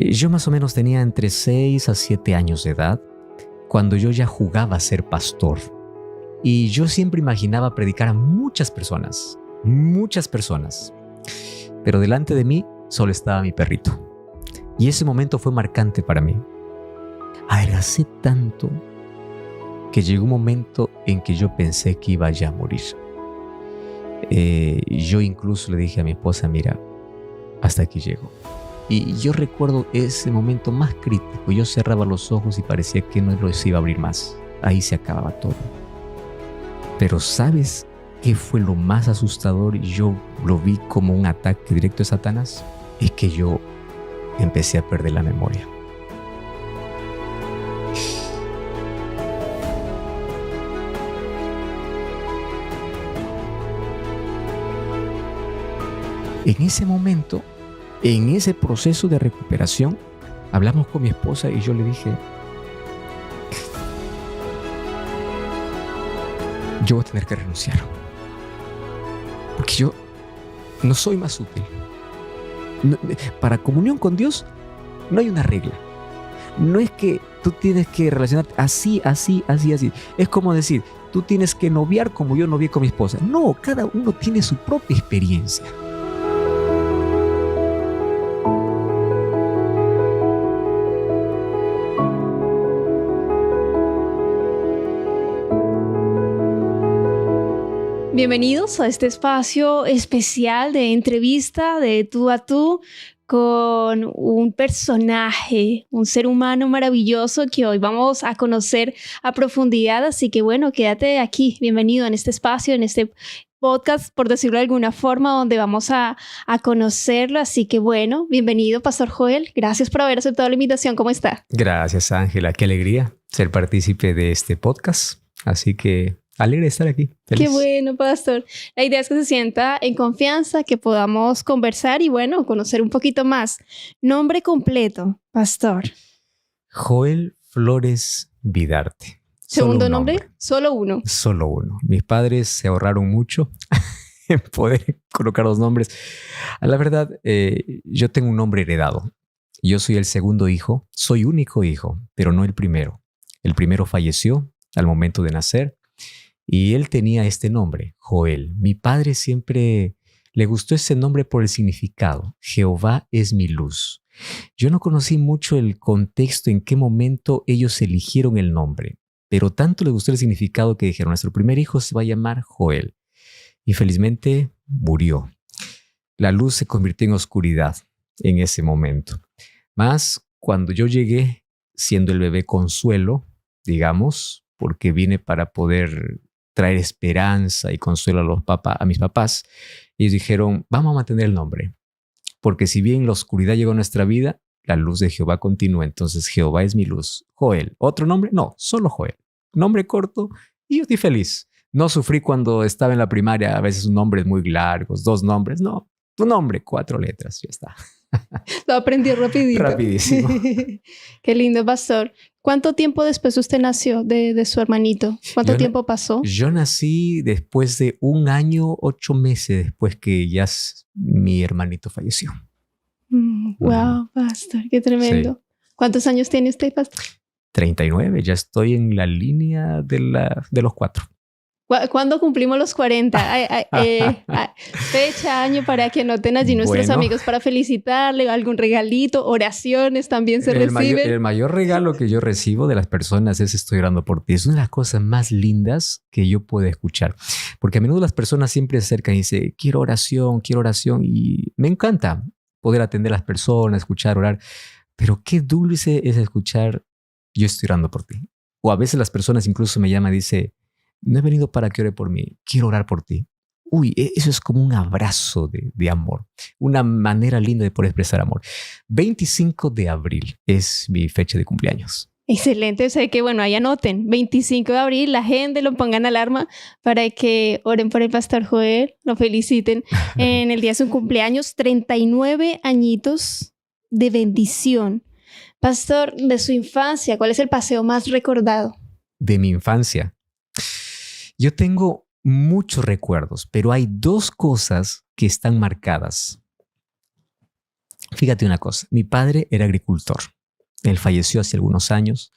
Yo más o menos tenía entre 6 a 7 años de edad cuando yo ya jugaba a ser pastor. Y yo siempre imaginaba predicar a muchas personas. Pero delante de mí solo estaba mi perrito. Y ese momento fue marcante para mí. Adelgacé tanto que llegó un momento en que yo pensé que iba ya a morir. Yo incluso le dije a mi esposa, mira, hasta aquí llego. Y yo recuerdo ese momento más crítico. Yo cerraba los ojos y parecía que no los iba a abrir más. Ahí se acababa todo. Pero ¿sabes qué fue lo más asustador? Y yo lo vi como un ataque directo de Satanás. Es que yo empecé a perder la memoria. En ese momento, en ese proceso de recuperación, hablamos con mi esposa y yo le dije, yo voy a tener que renunciar. Porque yo no soy más útil. Para comunión con Dios no hay una regla. No es que tú tienes que relacionarte así. Es como decir, tú tienes que noviar como yo novié con mi esposa. No, cada uno tiene su propia experiencia. Bienvenidos a este espacio especial de entrevista de tú a tú con un personaje, un ser humano maravilloso que hoy vamos a conocer a profundidad. Así que bueno, quédate aquí. Bienvenido en este espacio, en este podcast, por decirlo de alguna forma, donde vamos a conocerlo. Así que bueno, bienvenido, Pastor Joel. Gracias por haber aceptado la invitación. ¿Cómo está? Gracias, Ángela. Qué alegría ser partícipe de este podcast. Así que alegre de estar aquí. Feliz. Qué bueno, Pastor. La idea es que se sienta en confianza, que podamos conversar y bueno, conocer un poquito más. Nombre completo, Pastor. Joel Flores Vidarte. ¿Segundo nombre? Solo uno. Solo uno. Mis padres se ahorraron mucho en poder colocar los nombres. A la verdad, yo tengo un nombre heredado. Yo soy el segundo hijo. Soy único hijo, pero no el primero. El primero falleció al momento de nacer. Y él tenía este nombre, Joel. Mi padre siempre le gustó ese nombre por el significado. Jehová es mi luz. Yo no conocí mucho el contexto en qué momento ellos eligieron el nombre, pero tanto le gustó el significado que dijeron, nuestro primer hijo se va a llamar Joel. Y felizmente murió. La luz se convirtió en oscuridad en ese momento. Más cuando yo llegué siendo el bebé consuelo, digamos, porque vine para poder traer esperanza y consuelo a mis papás, ellos dijeron, vamos a mantener el nombre, porque si bien la oscuridad llegó a nuestra vida, la luz de Jehová continúa. Entonces Jehová es mi luz. Joel. ¿Otro nombre? No, solo Joel. Nombre corto y yo estoy feliz. No sufrí cuando estaba en la primaria, a veces nombres muy largos, 2 nombres. No, tu nombre, 4 letras, ya está. Lo aprendí rapidito. Rapidísimo. Qué lindo, Pastor. ¿Cuánto tiempo después usted nació de su hermanito? ¿Cuánto tiempo pasó? Yo nací después de 1 año, 8 meses después que ya mi hermanito falleció. Wow, Pastor, qué tremendo. Sí. ¿Cuántos años tiene usted, Pastor? 39, ya estoy en la línea de los 4. ¿Cuándo cumplimos los 40? Fecha, año para que anoten allí nuestros amigos para felicitarle, algún regalito, oraciones también se reciben. El mayor regalo que yo recibo de las personas es estoy orando por ti. Es una de las cosas más lindas que yo puedo escuchar. Porque a menudo las personas siempre se acercan y dicen, quiero oración. Y me encanta poder atender a las personas, escuchar, orar. Pero qué dulce es escuchar, yo estoy orando por ti. O a veces las personas incluso me llaman y dicen, no he venido para que ore por mí, quiero orar por ti. Uy, eso es como un abrazo de amor, una manera linda de poder expresar amor. 25 de abril es mi fecha de cumpleaños. Excelente, o sea que bueno, ahí anoten, 25 de abril, la gente lo pongan alarma para que oren por el Pastor Joel, lo feliciten en el día de su cumpleaños, 39 añitos de bendición. Pastor, de su infancia, ¿cuál es el paseo más recordado? De mi infancia. Yo tengo muchos recuerdos, pero hay 2 cosas que están marcadas. Fíjate una cosa, mi padre era agricultor. Él falleció hace algunos años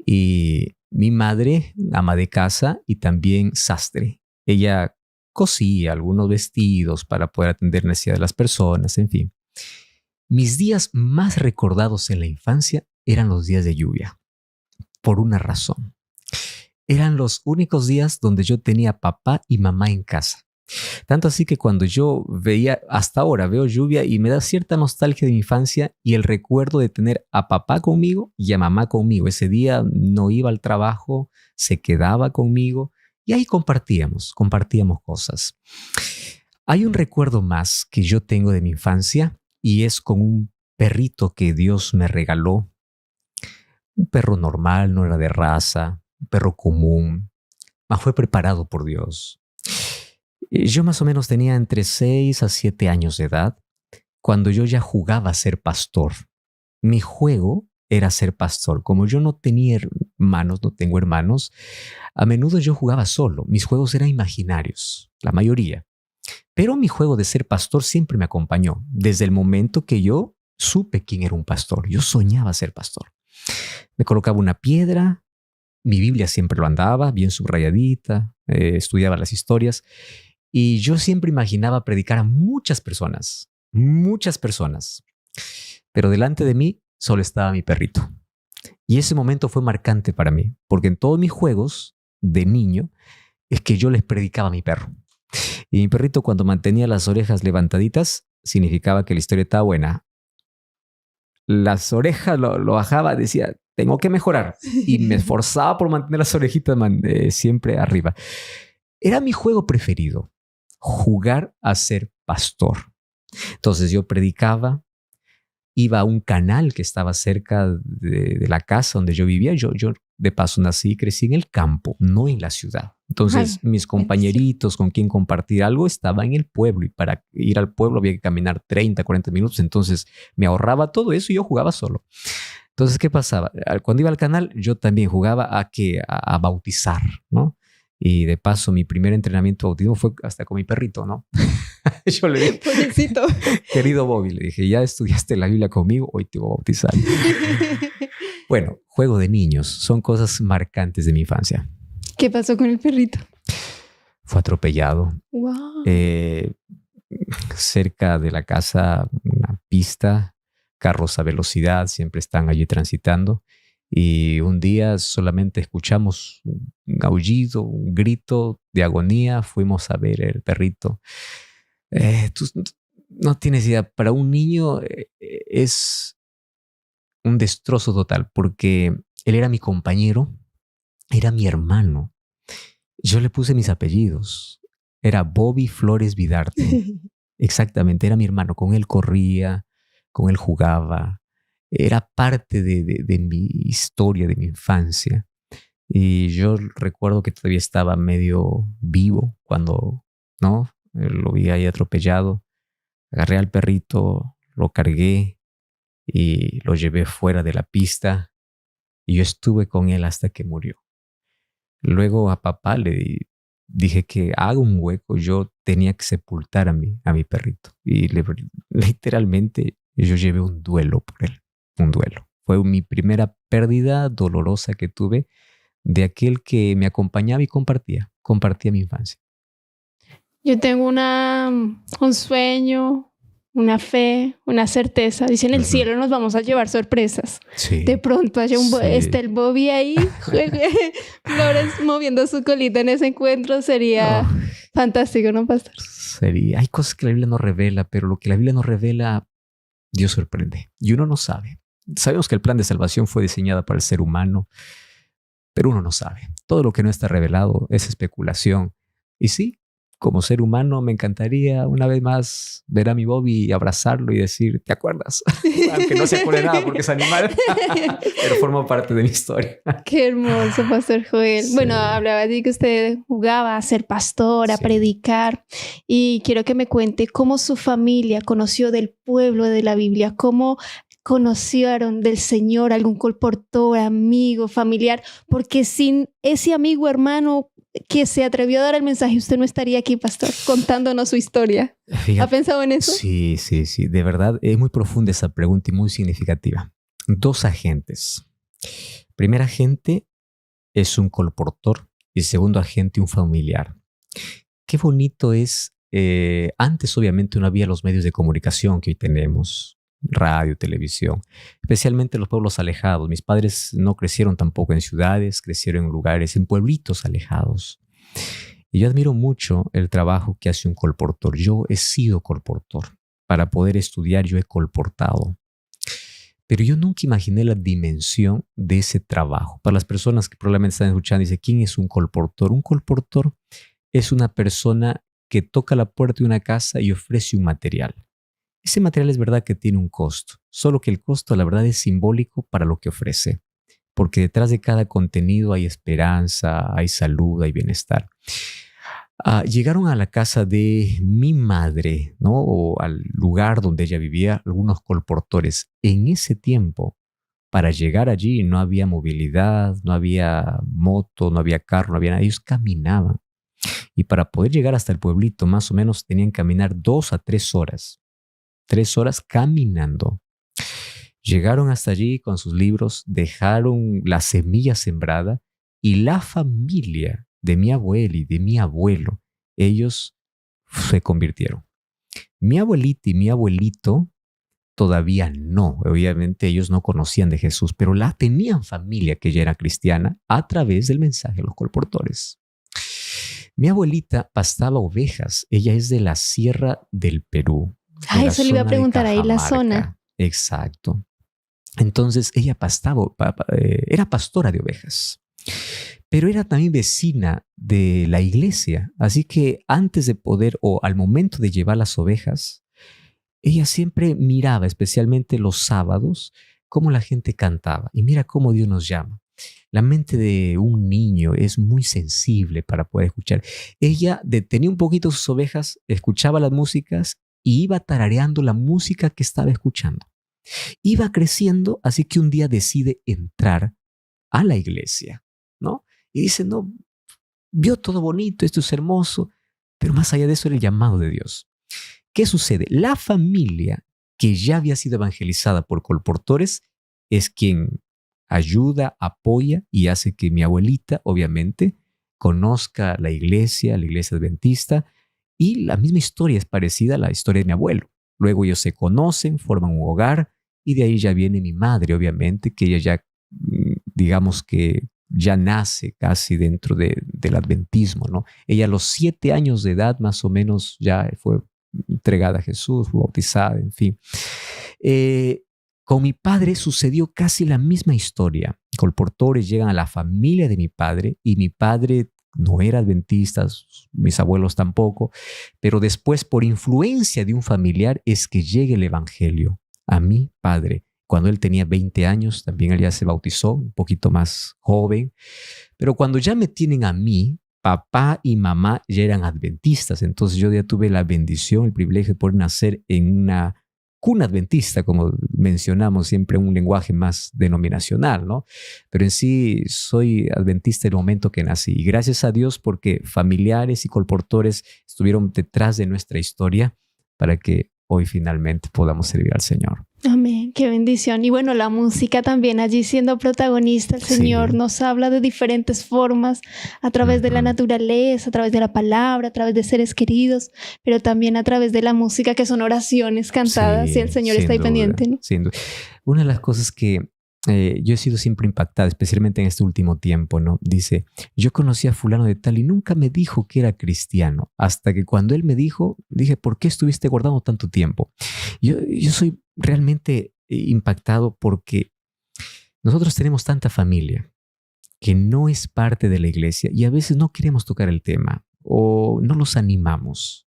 y mi madre, ama de casa y también sastre. Ella cosía algunos vestidos para poder atender necesidades de las personas, en fin. Mis días más recordados en la infancia eran los días de lluvia, por una razón. Eran los únicos días donde yo tenía papá y mamá en casa. Tanto así que cuando yo veía, hasta ahora veo lluvia y me da cierta nostalgia de mi infancia y el recuerdo de tener a papá conmigo y a mamá conmigo. Ese día no iba al trabajo, se quedaba conmigo y ahí compartíamos cosas. Hay un recuerdo más que yo tengo de mi infancia y es con un perrito que Dios me regaló. Un perro normal, no era de raza, un perro común, mas fue preparado por Dios. Yo más o menos tenía entre 6 a 7 años de edad cuando yo ya jugaba a ser pastor. Mi juego era ser pastor. Como yo no tenía hermanos, no tengo hermanos, a menudo yo jugaba solo. Mis juegos eran imaginarios, la mayoría. Pero mi juego de ser pastor siempre me acompañó. Desde el momento que yo supe quién era un pastor, yo soñaba ser pastor. Me colocaba una piedra, mi Biblia siempre lo andaba, bien subrayadita, estudiaba las historias. Y yo siempre imaginaba predicar a muchas personas. Pero delante de mí solo estaba mi perrito. Y ese momento fue marcante para mí, porque en todos mis juegos de niño es que yo les predicaba a mi perro. Y mi perrito, cuando mantenía las orejas levantaditas, significaba que la historia estaba buena. Las orejas lo bajaba, decía, tengo que mejorar. Y me esforzaba por mantener las orejitas siempre arriba. Era mi juego preferido. Jugar a ser pastor. Entonces yo predicaba, iba a un canal que estaba cerca de la casa donde yo vivía. Yo de paso nací y crecí en el campo, no en la ciudad. Entonces mis compañeritos con quien compartir algo estaban en el pueblo y para ir al pueblo había que caminar 30, 40 minutos. Entonces me ahorraba todo eso y yo jugaba solo. Entonces, ¿qué pasaba? Cuando iba al canal, yo también jugaba a bautizar, ¿no? Y de paso, mi primer entrenamiento de bautismo fue hasta con mi perrito, ¿no? Yo le dije, pobrecito. Querido Bobby, le dije, ya estudiaste la Biblia conmigo, hoy te voy a bautizar. Bueno, juego de niños, son cosas marcantes de mi infancia. ¿Qué pasó con el perrito? Fue atropellado. Wow. Cerca de la casa, una pista, carros a velocidad, siempre están allí transitando. Y un día solamente escuchamos un aullido, un grito de agonía. Fuimos a ver el perrito. Tú no tienes idea, para un niño es un destrozo total porque él era mi compañero, era mi hermano. Yo le puse mis apellidos. Era Bobby Flores Vidarte. Exactamente, era mi hermano. Con él corría, con él jugaba. Era parte de mi historia, de mi infancia. Y yo recuerdo que todavía estaba medio vivo cuando, ¿no? Lo vi ahí atropellado. Agarré al perrito, lo cargué y lo llevé fuera de la pista. Y yo estuve con él hasta que murió. Luego a papá le dije que haga un hueco. Yo tenía que sepultar a mi perrito. Y literalmente yo llevé un duelo por él. Un duelo. Fue mi primera pérdida dolorosa que tuve de aquel que me acompañaba y compartía mi infancia. Yo tengo un sueño, una fe, una certeza. Dice, en el cielo nos vamos a llevar sorpresas. Sí. De pronto haya está el Bobby ahí, Flores moviendo su colita en ese encuentro. Sería fantástico, ¿no, pastor? Sería. Hay cosas que la Biblia no revela, pero lo que la Biblia no revela, Dios sorprende. Y uno no sabe. Sabemos que el plan de salvación fue diseñado para el ser humano, pero uno no sabe. Todo lo que no está revelado es especulación. Y sí, como ser humano me encantaría una vez más ver a mi Bobby y abrazarlo y decir, ¿te acuerdas? Aunque no se acuerde nada porque es animal, pero forma parte de mi historia. Qué hermoso, Pastor Joel. Sí. Bueno, hablaba de que usted jugaba a ser pastor, a predicar, y quiero que me cuente cómo su familia conoció del pueblo de la Biblia, cómo conocieron del Señor, algún colportor, amigo, familiar, porque sin ese amigo, hermano, que se atrevió a dar el mensaje, usted no estaría aquí, pastor, contándonos su historia. Fíjate, ¿Ha pensado en eso? sí, sí, sí. De verdad, es muy profunda esa pregunta y muy significativa. Dos agentes. Primer agente es un colportor y segundo agente un familiar. Qué bonito es. Antes, obviamente, no había los medios de comunicación que hoy tenemos, radio, televisión, especialmente los pueblos alejados. Mis padres no crecieron tampoco en ciudades, crecieron en lugares, en pueblitos alejados. Y yo admiro mucho el trabajo que hace un colportor. Yo he sido colportor. Para poder estudiar, yo he colportado. Pero yo nunca imaginé la dimensión de ese trabajo. Para las personas que probablemente están escuchando, dice, ¿quién es un colportor? Un colportor es una persona que toca la puerta de una casa y ofrece un material. Ese material es verdad que tiene un costo, solo que el costo, la verdad, es simbólico para lo que ofrece, porque detrás de cada contenido hay esperanza, hay salud, hay bienestar. Llegaron a la casa de mi madre, ¿no? O al lugar donde ella vivía, algunos colportores. En ese tiempo, para llegar allí no había movilidad, no había moto, no había carro, no había nada. Ellos caminaban. Y para poder llegar hasta el pueblito, más o menos tenían que caminar 2 a 3 horas. 3 horas caminando. Llegaron hasta allí con sus libros, dejaron la semilla sembrada y la familia de mi abuela y de mi abuelo, ellos se convirtieron. Mi abuelita y mi abuelito todavía no. Obviamente ellos no conocían de Jesús, pero la tenían familia que ya era cristiana a través del mensaje de los colportores. Mi abuelita pastaba ovejas. Ella es de la Sierra del Perú. Eso le iba a preguntar ahí, la zona. Exacto. Entonces ella era pastora de ovejas, pero era también vecina de la iglesia. Así que antes de poder o al momento de llevar las ovejas, ella siempre miraba, especialmente los sábados, cómo la gente cantaba. Y mira cómo Dios nos llama. La mente de un niño es muy sensible para poder escuchar. Ella detenía un poquito sus ovejas, escuchaba las músicas y iba tarareando la música que estaba escuchando. Iba creciendo, así que un día decide entrar a la iglesia, ¿no? Y dice, no, vio todo bonito, esto es hermoso, pero más allá de eso era el llamado de Dios. ¿Qué sucede? La familia que ya había sido evangelizada por colportores es quien ayuda, apoya y hace que mi abuelita, obviamente, conozca la iglesia adventista, y la misma historia es parecida a la historia de mi abuelo. Luego ellos se conocen, forman un hogar y de ahí ya viene mi madre, obviamente, que ella ya, digamos que ya nace casi dentro del adventismo, ¿no? Ella a los 7 años de edad más o menos ya fue entregada a Jesús, fue bautizada, en fin. Con mi padre sucedió casi la misma historia. Colportores llegan a la familia de mi padre y mi padre no era adventista, mis abuelos tampoco, pero después por influencia de un familiar es que llega el evangelio a mi padre. Cuando él tenía 20 años, también él ya se bautizó, un poquito más joven, pero cuando ya me tienen a mí, papá y mamá ya eran adventistas, entonces yo ya tuve la bendición, el privilegio de poder nacer en una cuna adventista, como mencionamos siempre, un lenguaje más denominacional, ¿no? Pero en sí soy adventista en el momento que nací. Y gracias a Dios porque familiares y colportores estuvieron detrás de nuestra historia para que hoy finalmente podamos servir al Señor. Amén, qué bendición. Y bueno, la música también allí siendo protagonista, el Señor nos habla de diferentes formas, a través de la naturaleza, a través de la palabra, a través de seres queridos, pero también a través de la música, que son oraciones cantadas, y el Señor está ahí pendiente, ¿no? Sin duda. Una de las cosas que yo he sido siempre impactado, especialmente en este último tiempo, ¿no? Dice, yo conocí a fulano de tal y nunca me dijo que era cristiano, hasta que cuando él me dijo, dije, ¿por qué estuviste guardando tanto tiempo? Yo soy realmente impactado porque nosotros tenemos tanta familia que no es parte de la iglesia y a veces no queremos tocar el tema o no los animamos.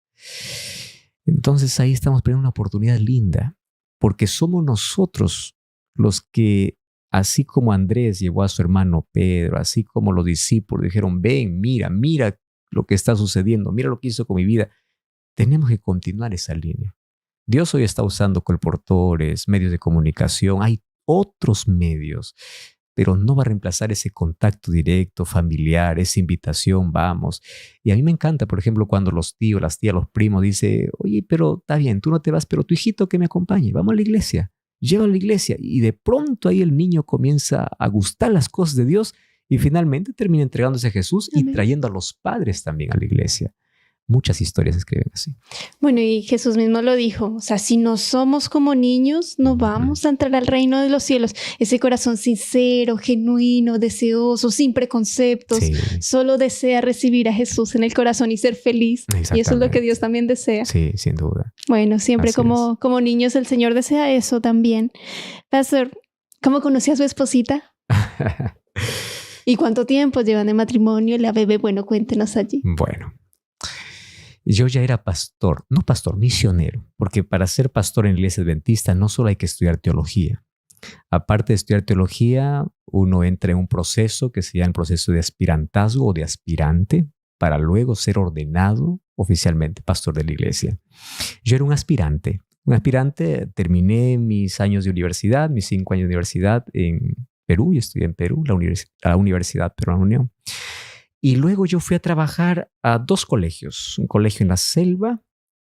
Entonces ahí estamos perdiendo una oportunidad linda, porque somos nosotros los que, así como Andrés llevó a su hermano Pedro, así como los discípulos dijeron, ven, mira lo que está sucediendo, mira lo que hizo con mi vida, tenemos que continuar esa línea. Dios hoy está usando colportores, medios de comunicación, hay otros medios. pero no va a reemplazar ese contacto directo, familiar, esa invitación, vamos. Y a mí me encanta, por ejemplo, cuando los tíos, las tías, los primos dicen, oye, pero está bien, tú no te vas, pero tu hijito que me acompañe, vamos a la iglesia, llévalo a la iglesia. Y de pronto ahí el niño comienza a gustar las cosas de Dios y finalmente termina entregándose a Jesús y trayendo a los padres también a la iglesia. Muchas historias se escriben así. Bueno, y Jesús mismo lo dijo, o sea, si no somos como niños, no vamos a entrar al reino de los cielos. Ese corazón sincero, genuino, deseoso, sin preconceptos, solo desea recibir a Jesús en el corazón y ser feliz. Y eso es lo que Dios también desea. Sí, sin duda. Bueno, siempre como niños el Señor desea eso también. Pastor, ¿cómo conocí a su esposita? ¿Y cuánto tiempo llevan de matrimonio? La bebé, bueno, cuéntenos allí. Bueno. Yo ya era pastor, no pastor, misionero, porque para ser pastor en la iglesia adventista no solo hay que estudiar teología. Aparte de estudiar teología, uno entra en un proceso que se llama el proceso de aspirantazgo o de aspirante para luego ser ordenado oficialmente pastor de la iglesia. Yo era un aspirante. Terminé mis años de universidad, mis 5 años de universidad en Perú. Yo estudié en Perú, la Universidad Peruana Unión. Y luego yo fui a trabajar a 2 colegios, un colegio en la selva,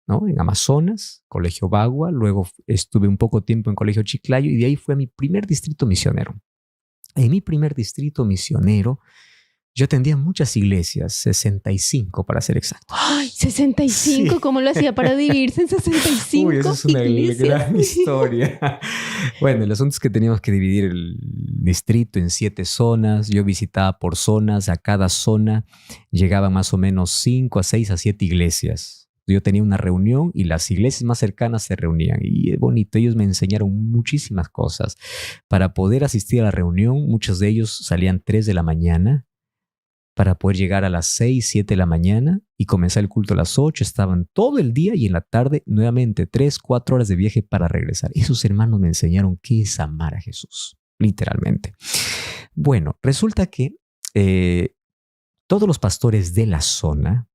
¿no? En Amazonas, Colegio Bagua, luego estuve un poco tiempo en Colegio Chiclayo y de ahí fue a mi primer distrito misionero. En mi primer distrito misionero yo atendía muchas iglesias, 65 para ser exacto. ¡Ay, 65! Sí. ¿Cómo lo hacía para dividirse en 65 Uy, eso es una gran historia. Bueno, el asunto es que teníamos que dividir el distrito en 7 zonas. Yo visitaba por zonas. A cada zona llegaban más o menos 5 a 6 a 7 iglesias. Yo tenía una reunión y las iglesias más cercanas se reunían. Y es bonito, ellos me enseñaron muchísimas cosas. Para poder asistir a la reunión, muchos de ellos salían 3 de la mañana. Para poder llegar a las 6, 7 de la mañana y comenzar el culto a las 8. Estaban todo el día y en la tarde nuevamente 3, 4 horas de viaje para regresar. Esos hermanos me enseñaron qué es amar a Jesús, literalmente. Bueno, resulta que todos los pastores de la zona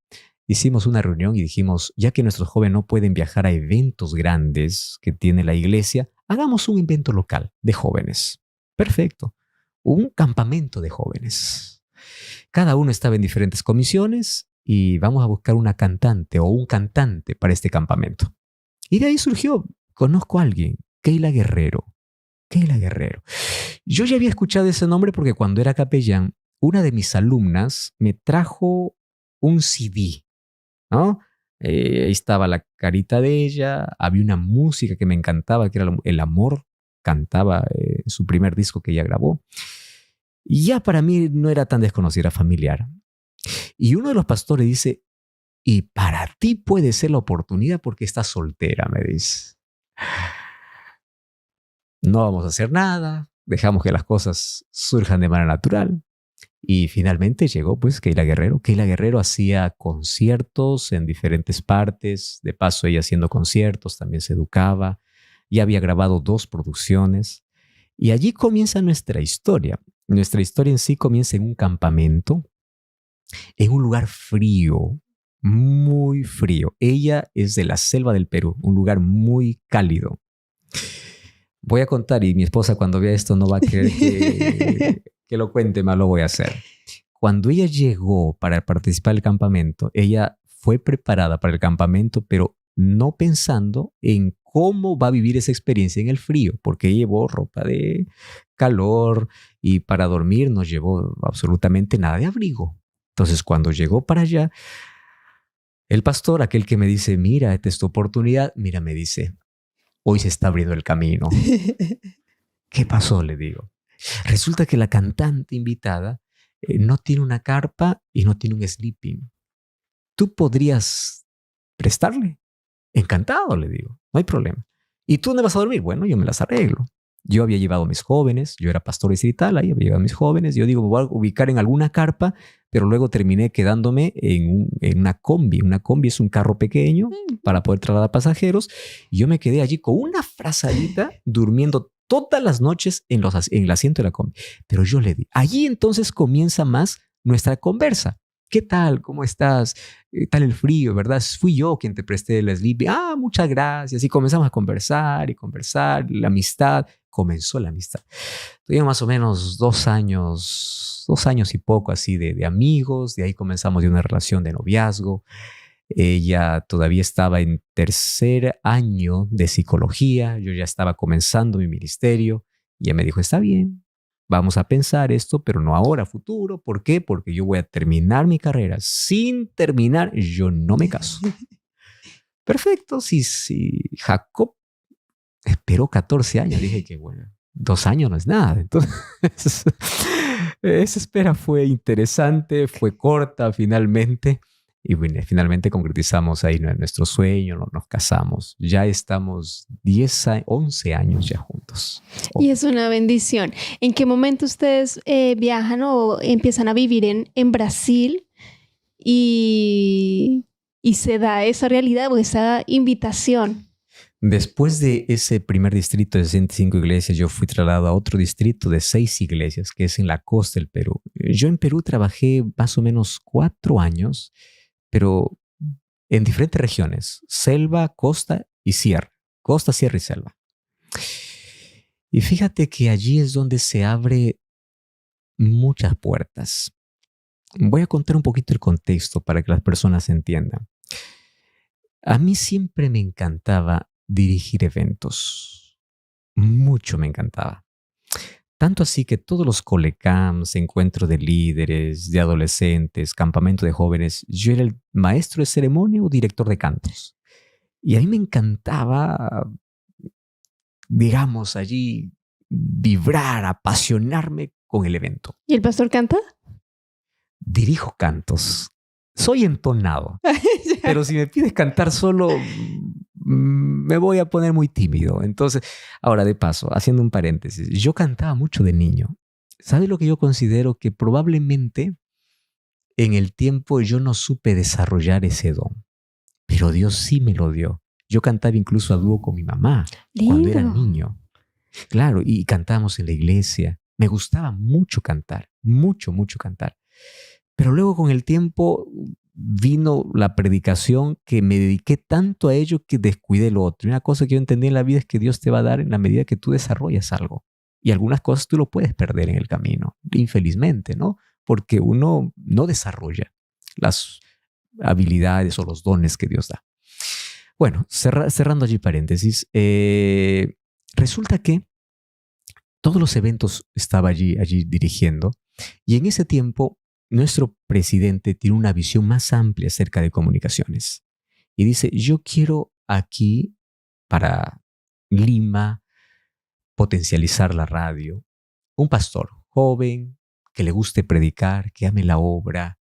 hicimos una reunión y dijimos, ya que nuestros jóvenes no pueden viajar a eventos grandes que tiene la iglesia, hagamos un evento local de jóvenes. Perfecto. Un campamento de jóvenes. Cada uno estaba en diferentes comisiones y vamos a buscar una cantante o un cantante para este campamento. Y de ahí surgió, conozco a alguien, Keila Guerrero. Keila Guerrero. Yo ya había escuchado ese nombre porque cuando era capellán, una de mis alumnas me trajo un CD, ¿no? Ahí estaba la carita de ella, había una música que me encantaba, que era El Amor, cantaba su primer disco que ella grabó. Y ya para mí no era tan desconocida, era familiar. Y uno de los pastores dice, y para ti puede ser la oportunidad porque estás soltera, me dice. No vamos a hacer nada, dejamos que las cosas surjan de manera natural. Y finalmente llegó pues Keila Guerrero. Keila Guerrero hacía conciertos en diferentes partes. De paso, ella haciendo conciertos, también se educaba. Ya había grabado 2 producciones. Y allí comienza nuestra historia. Nuestra historia en sí comienza en un campamento, en un lugar frío, muy frío. Ella es de la selva del Perú, un lugar muy cálido. Voy a contar, y mi esposa cuando vea esto no va a querer que lo cuente, más lo voy a hacer. Cuando ella llegó para participar del campamento, ella fue preparada para el campamento, pero no pensando en cómo va a vivir esa experiencia en el frío, porque llevó ropa de calor y para dormir no llevó absolutamente nada de abrigo. Entonces, cuando llegó para allá, el pastor, aquel que me dice, mira, esta es tu oportunidad, mira, me dice, hoy se está abriendo el camino. ¿Qué pasó? Le digo. Resulta que la cantante invitada no tiene una carpa y no tiene un sleeping. ¿Tú podrías prestarle? Encantado, le digo, no hay problema. ¿Y tú dónde vas a dormir? Bueno, yo me las arreglo. Yo había llevado a mis jóvenes, yo era pastor distrital, ahí había llevado a mis jóvenes. Yo digo, me voy a ubicar en alguna carpa, pero luego terminé quedándome en una combi. Una combi es un carro pequeño para poder trasladar pasajeros. Y yo me quedé allí con una frazadita durmiendo todas las noches en el asiento de la combi. Pero yo le di. Allí entonces comienza más nuestra conversa. ¿qué tal? ¿Cómo estás? ¿Tal el frío, verdad? Fui yo quien te presté el Sleepy. Ah, muchas gracias. Y comenzamos a conversar y conversar. La amistad, comenzó la amistad. Tuvimos más o menos 2 años y poco así de amigos. De ahí comenzamos de una relación de noviazgo. Ella todavía estaba en tercer año de psicología. Yo ya estaba comenzando mi ministerio. Y ella me dijo, está bien, vamos a pensar esto, pero no ahora, a futuro. ¿Por qué? Porque yo voy a terminar mi carrera. Sin terminar, yo no me caso. Perfecto, sí. Jacob esperó 14 años. Dije que, bueno, 2 años no es nada. Entonces, esa espera fue interesante, fue corta finalmente. Y bueno, finalmente concretizamos ahí nuestro sueño, nos casamos. Ya estamos 11 años ya juntos. Y es una bendición. ¿En qué momento ustedes viajan o empiezan a vivir en Brasil y se da esa realidad o esa invitación? Después de ese primer distrito de 65 iglesias, yo fui trasladado a otro distrito de 6 iglesias, que es en la costa del Perú. Yo en Perú trabajé más o menos 4 años, pero en diferentes regiones, selva, costa y sierra. Costa, sierra y selva. Y fíjate que allí es donde se abren muchas puertas. Voy a contar un poquito el contexto para que las personas entiendan. A mí siempre me encantaba dirigir eventos. Mucho me encantaba. Tanto así que todos los colecamps, encuentros de líderes, de adolescentes, campamento de jóvenes, yo era el maestro de ceremonia o director de cantos. Y a mí me encantaba, digamos, allí vibrar, apasionarme con el evento. ¿Y el pastor canta? Dirijo cantos. Soy entonado, pero si me pides cantar solo, me voy a poner muy tímido. Entonces, ahora de paso, haciendo un paréntesis, yo cantaba mucho de niño. ¿Sabe lo que yo considero? Que probablemente en el tiempo yo no supe desarrollar ese don, pero Dios sí me lo dio. Yo cantaba incluso a dúo con mi mamá cuando era niño. Claro, y cantábamos en la iglesia. Me gustaba mucho cantar, mucho cantar. Pero luego con el tiempo vino la predicación, que me dediqué tanto a ello que descuidé lo otro. Y una cosa que yo entendí en la vida es que Dios te va a dar en la medida que tú desarrollas algo. Y algunas cosas tú lo puedes perder en el camino, infelizmente, ¿no? Porque uno no desarrolla las habilidades o los dones que Dios da. Bueno, cerrando allí paréntesis, resulta que todos los eventos estaba allí dirigiendo, y en ese tiempo nuestro presidente tiene una visión más amplia acerca de comunicaciones. Y dice, yo quiero aquí, para Lima, potencializar la radio, un pastor joven, que le guste predicar, que ame la obra,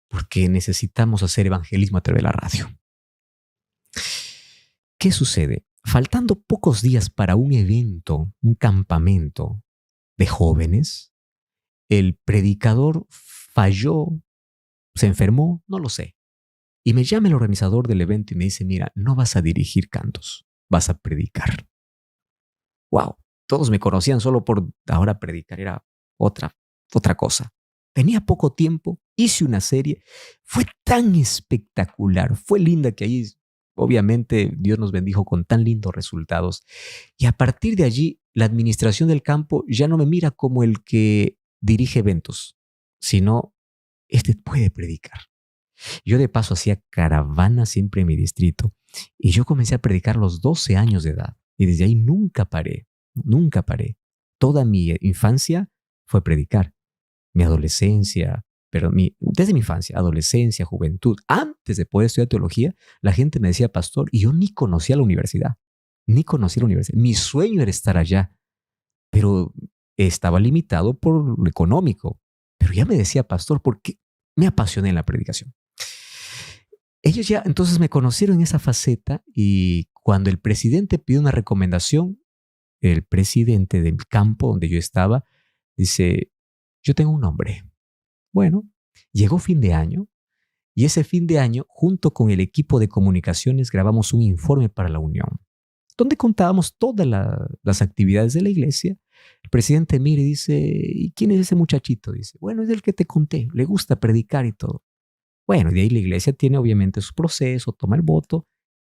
porque necesitamos hacer evangelismo a través de la radio. ¿Qué sucede? Faltando pocos días para un evento, un campamento de jóvenes, el predicador falló, se enfermó, no lo sé. Y me llama el organizador del evento y me dice, mira, no vas a dirigir cantos, vas a predicar. ¡Wow! Todos me conocían solo por ahora predicar, era otra cosa. Tenía poco tiempo, hice una serie, fue tan espectacular, fue linda que ahí, obviamente, Dios nos bendijo con tan lindos resultados. Y a partir de allí, la administración del campo ya no me mira como el que dirige eventos, sino este puede predicar. Yo de paso hacía caravana siempre en mi distrito y yo comencé a predicar a los 12 años de edad y desde ahí nunca paré. Toda mi infancia fue predicar. Mi adolescencia, desde mi infancia, adolescencia, juventud, antes de poder estudiar teología, la gente me decía pastor y yo ni conocía la universidad. Mi sueño era estar allá, pero estaba limitado por lo económico. Pero ya me decía pastor porque me apasioné en la predicación. Ellos ya entonces me conocieron en esa faceta y cuando el presidente pidió una recomendación, el presidente del campo donde yo estaba dice, yo tengo un nombre. Bueno, llegó fin de año y ese fin de año, junto con el equipo de comunicaciones, grabamos un informe para la Unión, donde contábamos todas las actividades de la iglesia. El presidente mira y dice, ¿y quién es ese muchachito? Dice, bueno, es el que te conté, le gusta predicar y todo. Bueno, de ahí la iglesia tiene obviamente su proceso, toma el voto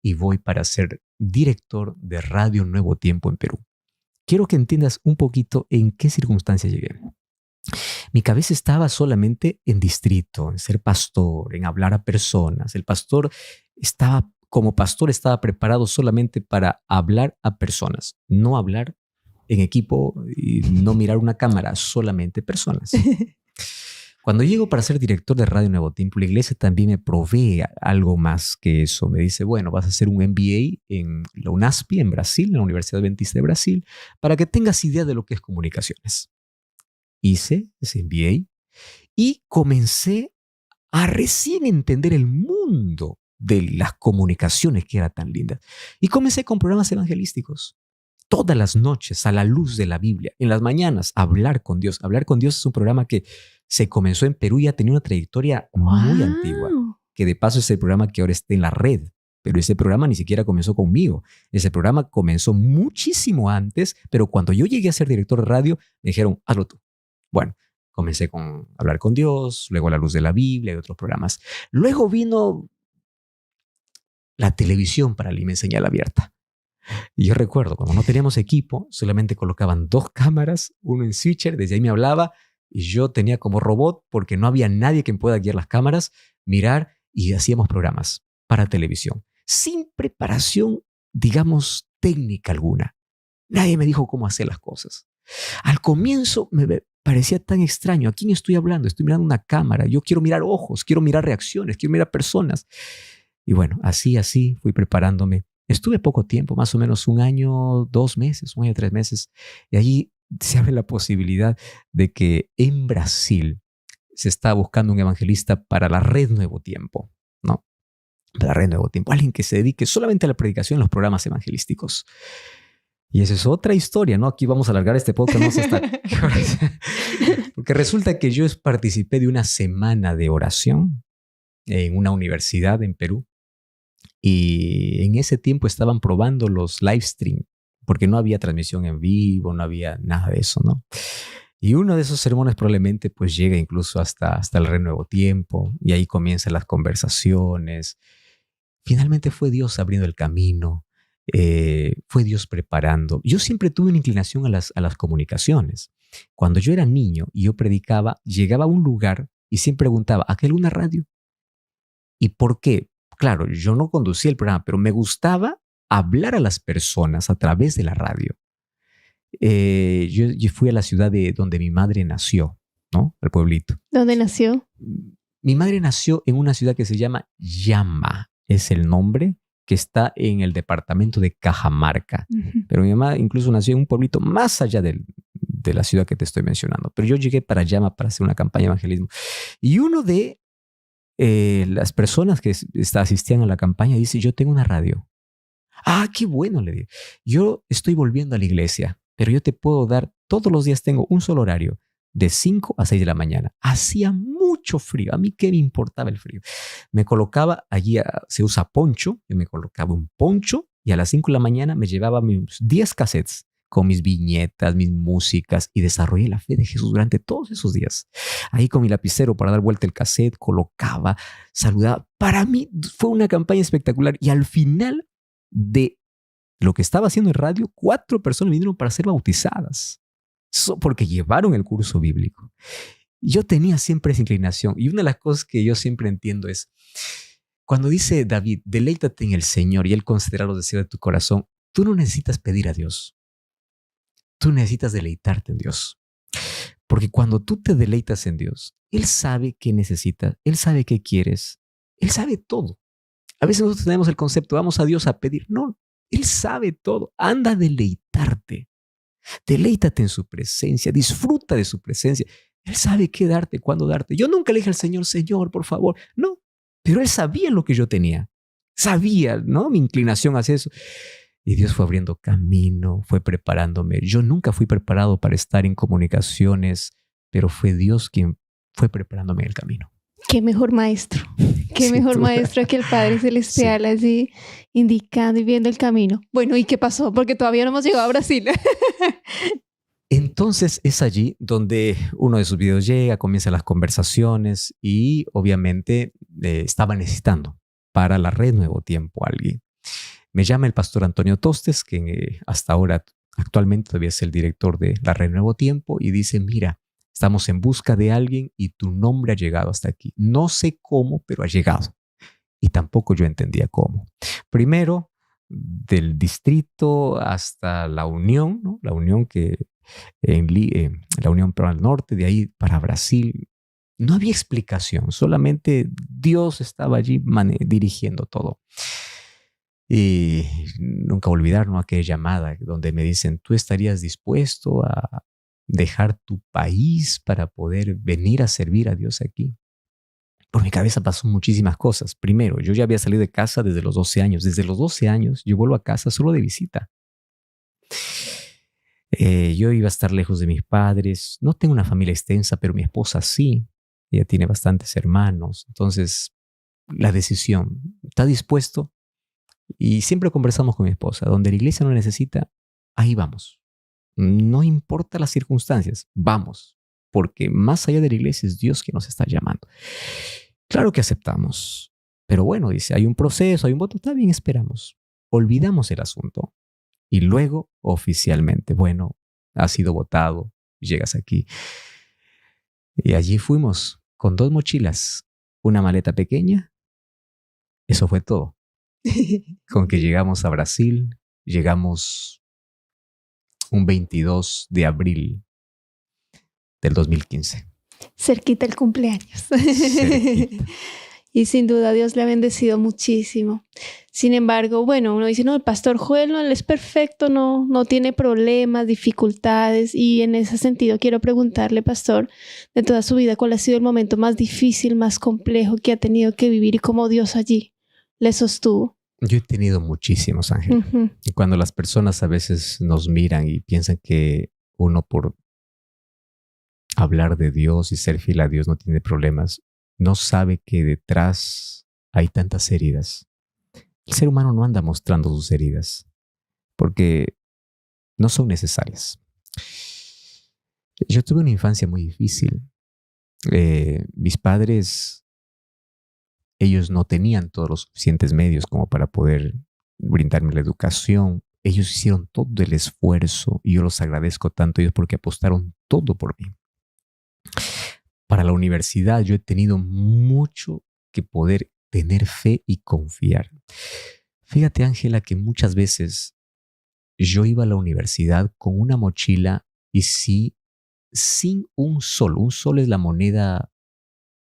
y voy para ser director de Radio Nuevo Tiempo en Perú. Quiero que entiendas un poquito en qué circunstancias llegué. Mi cabeza estaba solamente en distrito, en ser pastor, en hablar a personas. Como pastor estaba preparado solamente para hablar a personas, no hablar en equipo y no mirar una cámara, solamente personas. Cuando llego para ser director de Radio Nuevo Tiempo, la iglesia también me provee algo más que eso. Me dice, bueno, vas a hacer un MBA en la UNASP, en Brasil, en la Universidad Adventista de Brasil, para que tengas idea de lo que es comunicaciones. Hice ese MBA y comencé a recién entender el mundo de las comunicaciones, que era tan linda. Y comencé con programas evangelísticos. Todas las noches, a la luz de la Biblia, en las mañanas, Hablar con Dios. Hablar con Dios es un programa que se comenzó en Perú y ha tenido una trayectoria muy antigua, que de paso es el programa que ahora está en la red. Pero ese programa ni siquiera comenzó conmigo. Ese programa comenzó muchísimo antes, pero cuando yo llegué a ser director de radio, me dijeron, hazlo tú. Bueno, comencé con Hablar con Dios, luego A la luz de la Biblia y otros programas. Luego vino la televisión para mí, señal abierta. Y yo recuerdo, cuando no teníamos equipo, solamente colocaban 2 cámaras, uno en switcher, desde ahí me hablaba, y yo tenía como robot, porque no había nadie que pueda guiar las cámaras, mirar, y hacíamos programas para televisión, sin preparación, digamos, técnica alguna. Nadie me dijo cómo hacer las cosas. Al comienzo me parecía tan extraño. ¿A quién estoy hablando? Estoy mirando una cámara. Yo quiero mirar ojos, quiero mirar reacciones, quiero mirar personas. Y bueno, así fui preparándome. Estuve poco tiempo, más o menos 1 año, 2 meses, 1 año, 3 meses. Y allí se abre la posibilidad de que en Brasil se está buscando un evangelista para la Red Nuevo Tiempo, ¿no? Para la Red Nuevo Tiempo. Alguien que se dedique solamente a la predicación en los programas evangelísticos. Y esa es otra historia, ¿no? Aquí vamos a alargar este podcast, no sé hasta qué hora. Porque resulta que yo participé de una semana de oración en una universidad en Perú. Y en ese tiempo estaban probando los live stream, porque no había transmisión en vivo, no había nada de eso, ¿no? Y uno de esos sermones probablemente pues llega incluso hasta el Red Nuevo Tiempo, y ahí comienzan las conversaciones. Finalmente fue Dios abriendo el camino, fue Dios preparando. Yo siempre tuve una inclinación a las comunicaciones. Cuando yo era niño y yo predicaba, llegaba a un lugar y siempre preguntaba, ¿a qué luna radio? ¿Y por qué? Claro, yo no conducía el programa, pero me gustaba hablar a las personas a través de la radio. Yo fui a la ciudad de donde mi madre nació, ¿no? Al pueblito. ¿Dónde nació? Mi madre nació en una ciudad que se llama Llama, es el nombre, que está en el departamento de Cajamarca. Uh-huh. Pero mi mamá incluso nació en un pueblito más allá de la ciudad que te estoy mencionando. Pero yo llegué para Llama para hacer una campaña de evangelismo. Y uno de las personas que asistían a la campaña dice, yo tengo una radio. Ah, qué bueno, le digo. Yo estoy volviendo a la iglesia, pero yo te puedo dar, todos los días tengo un solo horario, de 5 a 6 de la mañana. Hacía mucho frío. A mí qué me importaba el frío. Me colocaba, allí se usa poncho, yo me colocaba un poncho y a las 5 de la mañana me llevaba mis 10 cassettes con mis viñetas, mis músicas, y desarrollé la fe de Jesús durante todos esos días. Ahí con mi lapicero para dar vuelta el cassette, colocaba, saludaba. Para mí fue una campaña espectacular, y al final de lo que estaba haciendo en radio, 4 personas vinieron para ser bautizadas, porque llevaron el curso bíblico. Yo tenía siempre esa inclinación, y una de las cosas que yo siempre entiendo es, cuando dice David, deleítate en el Señor y Él concederá los deseos de tu corazón, tú no necesitas pedir a Dios. Tú necesitas deleitarte en Dios. Porque cuando tú te deleitas en Dios, Él sabe qué necesitas, Él sabe qué quieres, Él sabe todo. A veces nosotros tenemos el concepto, vamos a Dios a pedir. No, Él sabe todo. Anda a deleitarte. Deleítate en su presencia, disfruta de su presencia. Él sabe qué darte, cuándo darte. Yo nunca le dije al Señor, Señor, por favor. No, pero Él sabía lo que yo tenía. Sabía, ¿no? Mi inclinación hacia eso. Y Dios fue abriendo camino, fue preparándome. Yo nunca fui preparado para estar en comunicaciones, pero fue Dios quien fue preparándome el camino. Qué mejor maestro. Qué mejor maestro que el Padre Celestial, sí. Así indicando y viendo el camino. Bueno, ¿y qué pasó? Porque todavía no hemos llegado a Brasil. Entonces es allí donde uno de sus videos llega, comienzan las conversaciones y obviamente estaba necesitando para la red Nuevo Tiempo a alguien. Me llama el pastor Antonio Tostes, que hasta ahora actualmente todavía es el director de la red Nuevo Tiempo, y dice, mira, estamos en busca de alguien y tu nombre ha llegado hasta aquí. No sé cómo, pero ha llegado. Y tampoco yo entendía cómo. Primero, del distrito hasta la Unión, ¿no? La Unión la Unión para el Norte, de ahí para Brasil. No había explicación, solamente Dios estaba allí dirigiendo todo. Y nunca olvidar, ¿no?, aquella llamada donde me dicen, ¿tú estarías dispuesto a dejar tu país para poder venir a servir a Dios aquí? Por mi cabeza pasó muchísimas cosas. Primero, yo ya había salido de casa desde los 12 años. Desde los 12 años yo vuelvo a casa solo de visita. Yo iba a estar lejos de mis padres. No tengo una familia extensa, pero mi esposa sí. Ella tiene bastantes hermanos. Entonces, la decisión, ¿está dispuesto? Y siempre conversamos con mi esposa. Donde la iglesia no necesita, ahí vamos. No importa las circunstancias, vamos. Porque más allá de la iglesia es Dios que nos está llamando. Claro que aceptamos. Pero bueno, dice, hay un proceso, hay un voto. Está bien, esperamos. Olvidamos el asunto. Y luego, oficialmente, bueno, has sido votado, llegas aquí. Y allí fuimos con 2 mochilas, una maleta pequeña. Eso fue todo. Con que llegamos a Brasil, llegamos un 22 de abril del 2015. Cerquita el cumpleaños. Cerquita. Y sin duda Dios le ha bendecido muchísimo. Sin embargo, bueno, uno dice, no, el pastor Joel no, él es perfecto, no tiene problemas, dificultades. Y en ese sentido quiero preguntarle, pastor, de toda su vida, ¿cuál ha sido el momento más difícil, más complejo que ha tenido que vivir y cómo Dios allí le sostuvo? Yo he tenido muchísimos, Ángel. Uh-huh. Y cuando las personas a veces nos miran y piensan que uno por hablar de Dios y ser fiel a Dios no tiene problemas, no sabe que detrás hay tantas heridas. El ser humano no anda mostrando sus heridas porque no son necesarias. Yo tuve una infancia muy difícil. Mis padres, ellos no tenían todos los suficientes medios como para poder brindarme la educación. Ellos hicieron todo el esfuerzo y yo los agradezco tanto a ellos porque apostaron todo por mí. Para la universidad yo he tenido mucho que poder tener fe y confiar. Fíjate, Ángela, que muchas veces yo iba a la universidad con una mochila y sí, sin un sol. Un sol es la moneda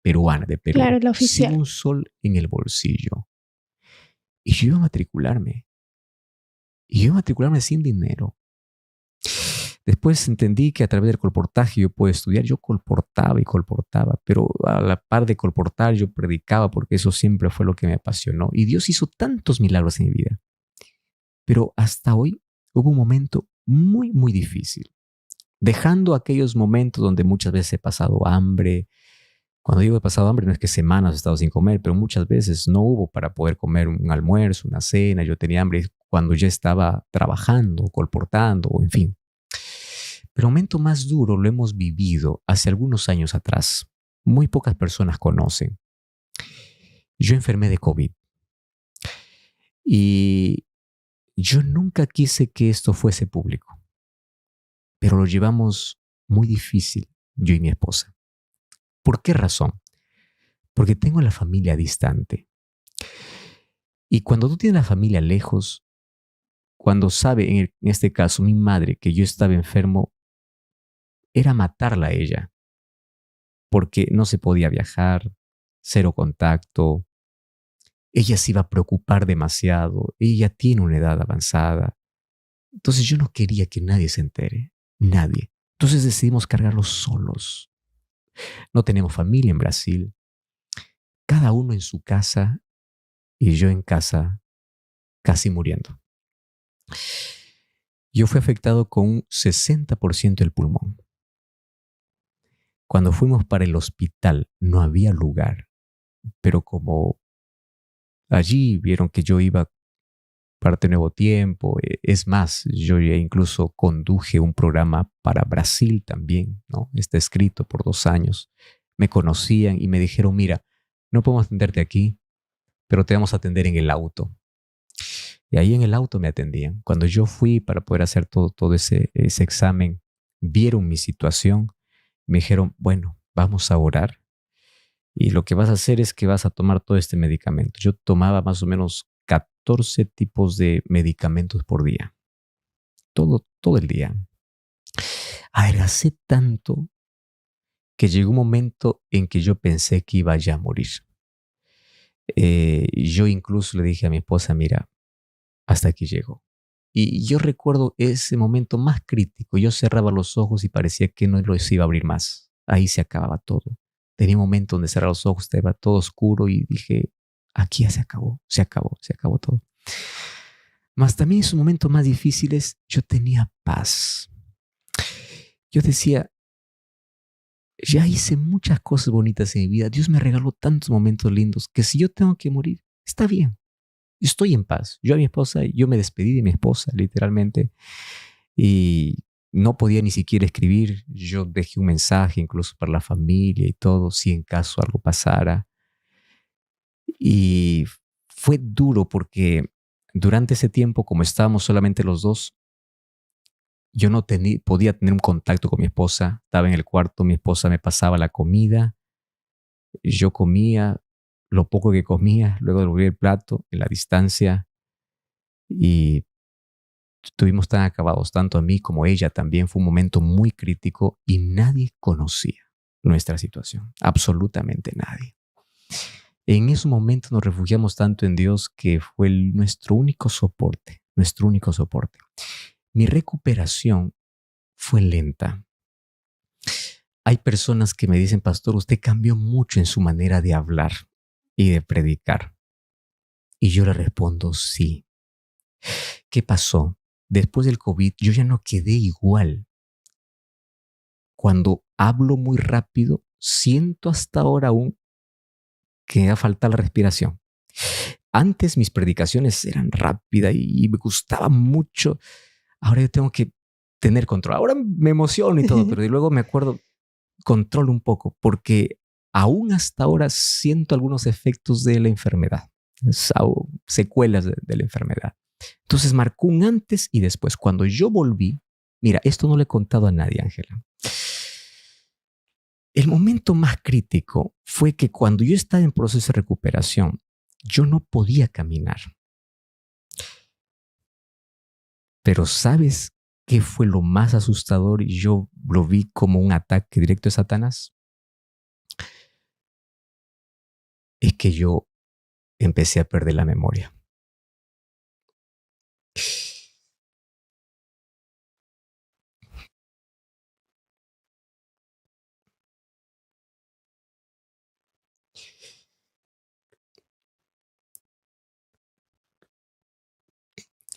peruana de Perú. Claro, la oficial. Sin un sol en el bolsillo. Y yo iba a matricularme. Y yo iba a matricularme sin dinero. Después entendí que a través del colportaje yo puedo estudiar. Yo colportaba y colportaba, pero a la par de colportar yo predicaba porque eso siempre fue lo que me apasionó. Y Dios hizo tantos milagros en mi vida. Pero hasta hoy hubo un momento muy, muy difícil. Dejando aquellos momentos donde muchas veces he pasado hambre. Cuando digo he pasado hambre no es que semanas he estado sin comer, pero muchas veces no hubo para poder comer un almuerzo, una cena. Yo tenía hambre cuando ya estaba trabajando, colportando, en fin. Pero el momento más duro lo hemos vivido hace algunos años atrás. Muy pocas personas conocen. Yo enfermé de COVID. Y yo nunca quise que esto fuese público. Pero lo llevamos muy difícil, yo y mi esposa. ¿Por qué razón? Porque tengo la familia distante. Y cuando tú tienes la familia lejos, cuando sabe, en este caso, mi madre, que yo estaba enfermo, era matarla a ella, porque no se podía viajar, cero contacto. Ella se iba a preocupar demasiado, ella tiene una edad avanzada. Entonces yo no quería que nadie se entere, nadie. Entonces decidimos cargarlos solos. No tenemos familia en Brasil, cada uno en su casa y yo en casa casi muriendo. Yo fui afectado con un 60% del pulmón. Cuando fuimos para el hospital no había lugar, pero como allí vieron que yo iba para Nuevo Tiempo, es más, yo ya incluso conduje un programa para Brasil también, ¿no? Está escrito por 2 años. Me conocían y me dijeron, mira, no podemos atenderte aquí, pero te vamos a atender en el auto. Y ahí en el auto me atendían. Cuando yo fui para poder hacer todo ese examen, vieron mi situación, me dijeron, bueno, vamos a orar y lo que vas a hacer es que vas a tomar todo este medicamento. Yo tomaba más o menos 14 tipos de medicamentos por día, todo el día. Adelgacé tanto que llegó un momento en que yo pensé que iba ya a morir. Yo incluso le dije a mi esposa, mira, hasta aquí llego. Y yo recuerdo ese momento más crítico. Yo cerraba los ojos y parecía que no los iba a abrir más. Ahí se acababa todo. Tenía un momento donde cerraba los ojos, estaba todo oscuro y dije, aquí ya se acabó todo. Mas también en sus momentos más difíciles yo tenía paz. Yo decía, ya hice muchas cosas bonitas en mi vida. Dios me regaló tantos momentos lindos que si yo tengo que morir, está bien. Estoy en paz. Yo me despedí de mi esposa, literalmente, y no podía ni siquiera escribir. Yo dejé un mensaje incluso para la familia y todo, si en caso algo pasara. Y fue duro porque durante ese tiempo, como estábamos solamente los dos, yo no podía tener un contacto con mi esposa. Estaba en el cuarto, mi esposa me pasaba la comida, yo comía lo poco que comía, luego devolvía el plato en la distancia y estuvimos tan acabados, tanto a mí como a ella también. Fue un momento muy crítico y nadie conocía nuestra situación, absolutamente nadie. En esos momentos nos refugiamos tanto en Dios que fue nuestro único soporte, nuestro único soporte. Mi recuperación fue lenta. Hay personas que me dicen, pastor, usted cambió mucho en su manera de hablar y de predicar. Y yo le respondo, sí. ¿Qué pasó? Después del COVID, yo ya no quedé igual. Cuando hablo muy rápido, siento hasta ahora aún que me da falta la respiración. Antes mis predicaciones eran rápidas y me gustaba mucho. Ahora yo tengo que tener control. Ahora me emociono y todo, pero luego me acuerdo, controlo un poco, porque aún hasta ahora siento algunos efectos de la enfermedad, secuelas de la enfermedad. Entonces marcó un antes y después. Cuando yo volví, mira, esto no le he contado a nadie, Ángela. El momento más crítico fue que cuando yo estaba en proceso de recuperación, yo no podía caminar. Pero ¿sabes qué fue lo más asustador? Y yo lo vi como un ataque directo de Satanás. Es que yo empecé a perder la memoria.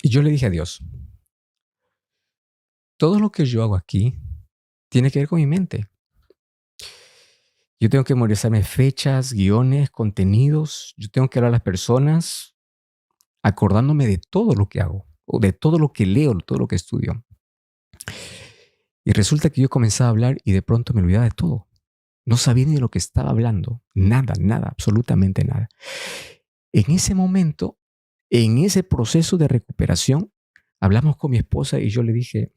Y yo le dije a Dios, todo lo que yo hago aquí tiene que ver con mi mente. Yo tengo que memorizarme fechas, guiones, contenidos. Yo tengo que hablar a las personas acordándome de todo lo que hago, o de todo lo que leo, todo lo que estudio. Y resulta que yo comenzaba a hablar y de pronto me olvidaba de todo. No sabía ni de lo que estaba hablando. Nada, absolutamente nada. En ese momento, en ese proceso de recuperación, hablamos con mi esposa y yo le dije,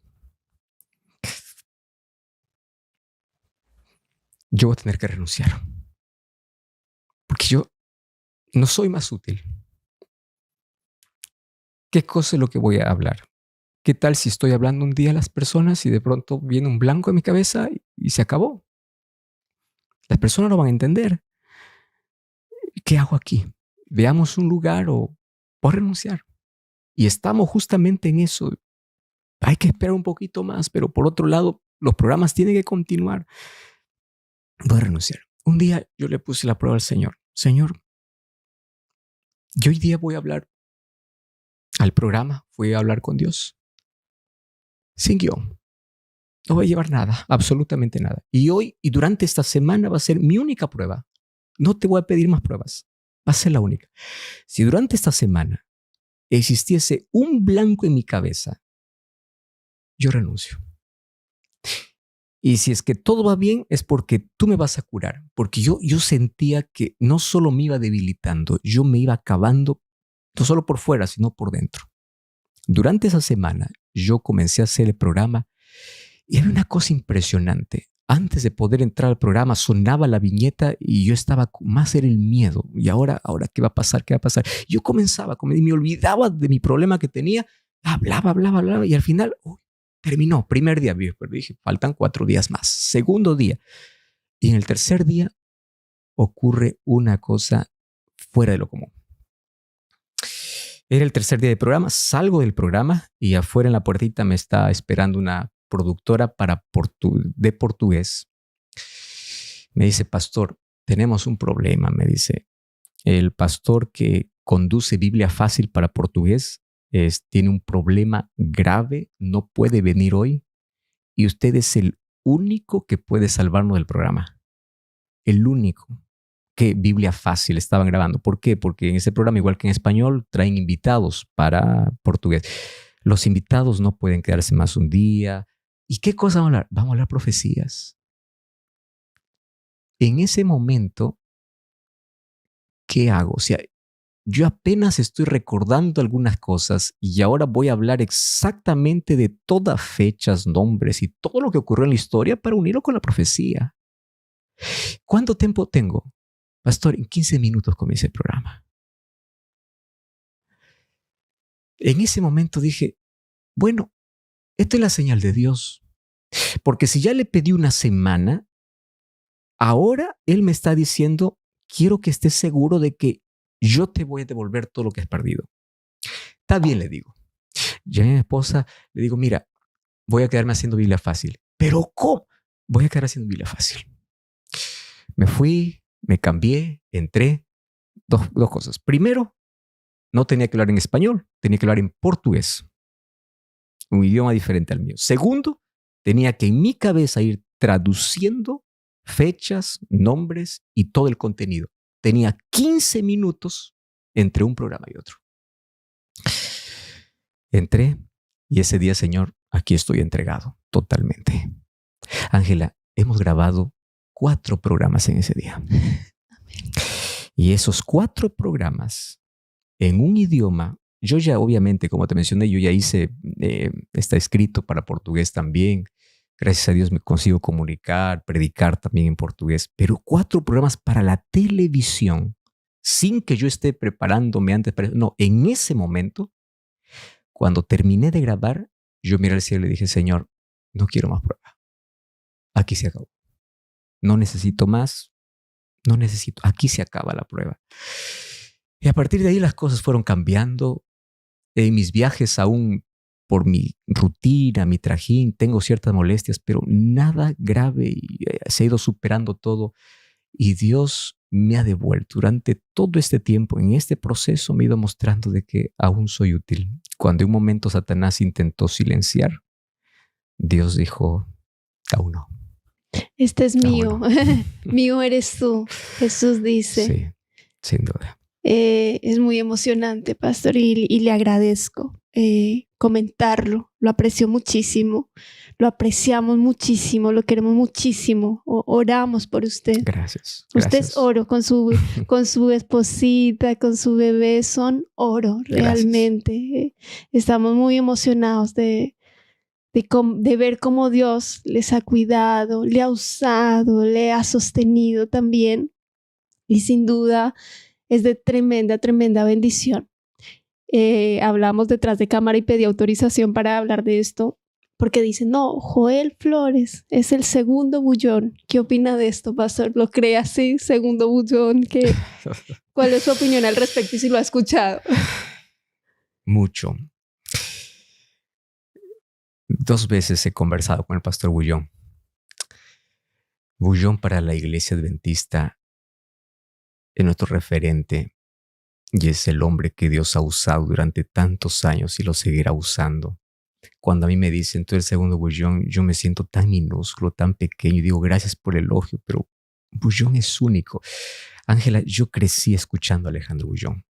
yo voy a tener que renunciar. Porque yo no soy más útil. ¿Qué cosa es lo que voy a hablar? ¿Qué tal si estoy hablando un día a las personas y de pronto viene un blanco en mi cabeza y se acabó? Las personas no van a entender. ¿Qué hago aquí? Veamos un lugar o voy a renunciar. Y estamos justamente en eso. Hay que esperar un poquito más, pero por otro lado, los programas tienen que continuar. Voy a renunciar. Un día yo le puse la prueba al Señor. Señor, yo hoy día voy a hablar al programa, voy a hablar con Dios. Sin guión. No voy a llevar nada, absolutamente nada. Y hoy y durante esta semana va a ser mi única prueba. No te voy a pedir más pruebas. Va a ser la única. Si durante esta semana existiese un blanco en mi cabeza, yo renuncio. Y si es que todo va bien, es porque tú me vas a curar. Porque yo sentía que no solo me iba debilitando, yo me iba acabando, no solo por fuera, sino por dentro. Durante esa semana, yo comencé a hacer el programa y había una cosa impresionante. Antes de poder entrar al programa, sonaba la viñeta y yo estaba, más era el miedo. Y ahora, ¿qué va a pasar? ¿Qué va a pasar? Yo comenzaba, y me olvidaba de mi problema que tenía, hablaba, y al final, terminó. Primer día, pero dije, faltan 4 días más. Segundo día. Y en el tercer día ocurre una cosa fuera de lo común. Era el tercer día de programa, salgo del programa y afuera en la puertita me está esperando una productora de portugués. Me dice, pastor, tenemos un problema, me dice. El pastor que conduce Biblia Fácil para portugués tiene un problema grave, no puede venir hoy y usted es el único que puede salvarnos del programa. El único. Que Biblia Fácil estaban grabando. ¿Por qué? Porque en ese programa, igual que en español, traen invitados para portugués. Los invitados no pueden quedarse más un día. ¿Y qué cosa vamos a hablar? Vamos a hablar profecías. En ese momento, ¿qué hago? O sea, yo apenas estoy recordando algunas cosas y ahora voy a hablar exactamente de todas fechas, nombres y todo lo que ocurrió en la historia para unirlo con la profecía. ¿Cuánto tiempo tengo? Pastor, en 15 minutos comienza el programa. En ese momento dije, bueno, esta es la señal de Dios. Porque si ya le pedí una semana, ahora Él me está diciendo, quiero que estés seguro de que yo te voy a devolver todo lo que has perdido. Está bien, le digo. Ya a mi esposa le digo, mira, voy a quedarme haciendo Biblia Fácil. ¿Pero cómo? Voy a quedar haciendo Biblia Fácil. Me fui, me cambié, entré. Dos cosas. Primero, no tenía que hablar en español, tenía que hablar en portugués, un idioma diferente al mío. Segundo, tenía que en mi cabeza ir traduciendo fechas, nombres y todo el contenido. Tenía 15 minutos entre un programa y otro. Entré y ese día, Señor, aquí estoy entregado totalmente. Ángela, hemos grabado 4 programas en ese día. Y esos 4 programas en un idioma, yo ya obviamente, como te mencioné, yo ya hice, está escrito para portugués también. Gracias a Dios me consigo comunicar, predicar también en portugués, pero 4 programas para la televisión, sin que yo esté preparándome antes. No, en ese momento, cuando terminé de grabar, yo miré al cielo y dije, Señor, no quiero más prueba. Aquí se acabó. No necesito más, no necesito. Aquí se acaba la prueba. Y a partir de ahí las cosas fueron cambiando. En mis viajes aún por mi rutina, mi trajín, tengo ciertas molestias, pero nada grave y se ha ido superando todo. Y Dios me ha devuelto durante todo este tiempo, en este proceso me ha ido mostrando de que aún soy útil. Cuando en un momento Satanás intentó silenciar, Dios dijo, aún no. Este es mío, no. Mío eres tú, Jesús dice. Sí, sin duda. Es muy emocionante, pastor, y le agradezco comentarlo. Lo aprecio muchísimo, lo apreciamos muchísimo, lo queremos muchísimo. Oramos por usted. Gracias. Usted es oro con su esposita, con su bebé, son oro realmente. Estamos muy emocionados de ver cómo Dios les ha cuidado, le ha usado, le ha sostenido también. Y sin duda es de tremenda bendición. Hablamos detrás de cámara y pedí autorización para hablar de esto, porque dicen, no, Joel Flores es el segundo bullón. ¿Qué opina de esto, pastor? ¿Lo cree así, segundo bullón? ¿Cuál es su opinión al respecto y si lo ha escuchado? Mucho. 2 veces he conversado con el pastor Bullón. Bullón para la iglesia adventista es nuestro referente y es el hombre que Dios ha usado durante tantos años y lo seguirá usando. Cuando a mí me dicen, tú eres el segundo Bullón, yo me siento tan minúsculo, tan pequeño y digo, gracias por el elogio, pero Bullón es único. Ángela, yo crecí escuchando a Alejandro Bullón.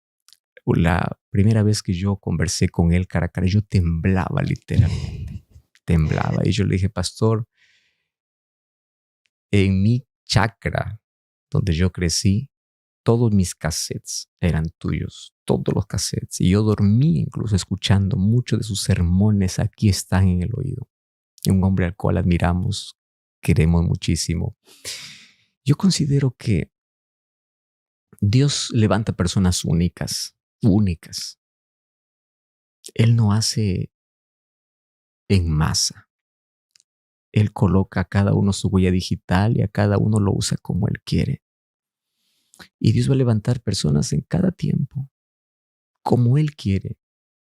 La primera vez que yo conversé con él cara a cara, yo temblaba literalmente. Temblaba y yo le dije, pastor, En mi chacra, donde yo crecí, todos mis cassettes eran tuyos, todos los cassettes. Y yo dormí incluso escuchando muchos de sus sermones. Aquí están en el oído. Un hombre al cual admiramos, queremos muchísimo. Yo considero que Dios levanta personas únicas, únicas. Él no hace en masa. Él coloca a cada uno su huella digital y a cada uno lo usa como Él quiere. Y Dios va a levantar personas en cada tiempo, como Él quiere,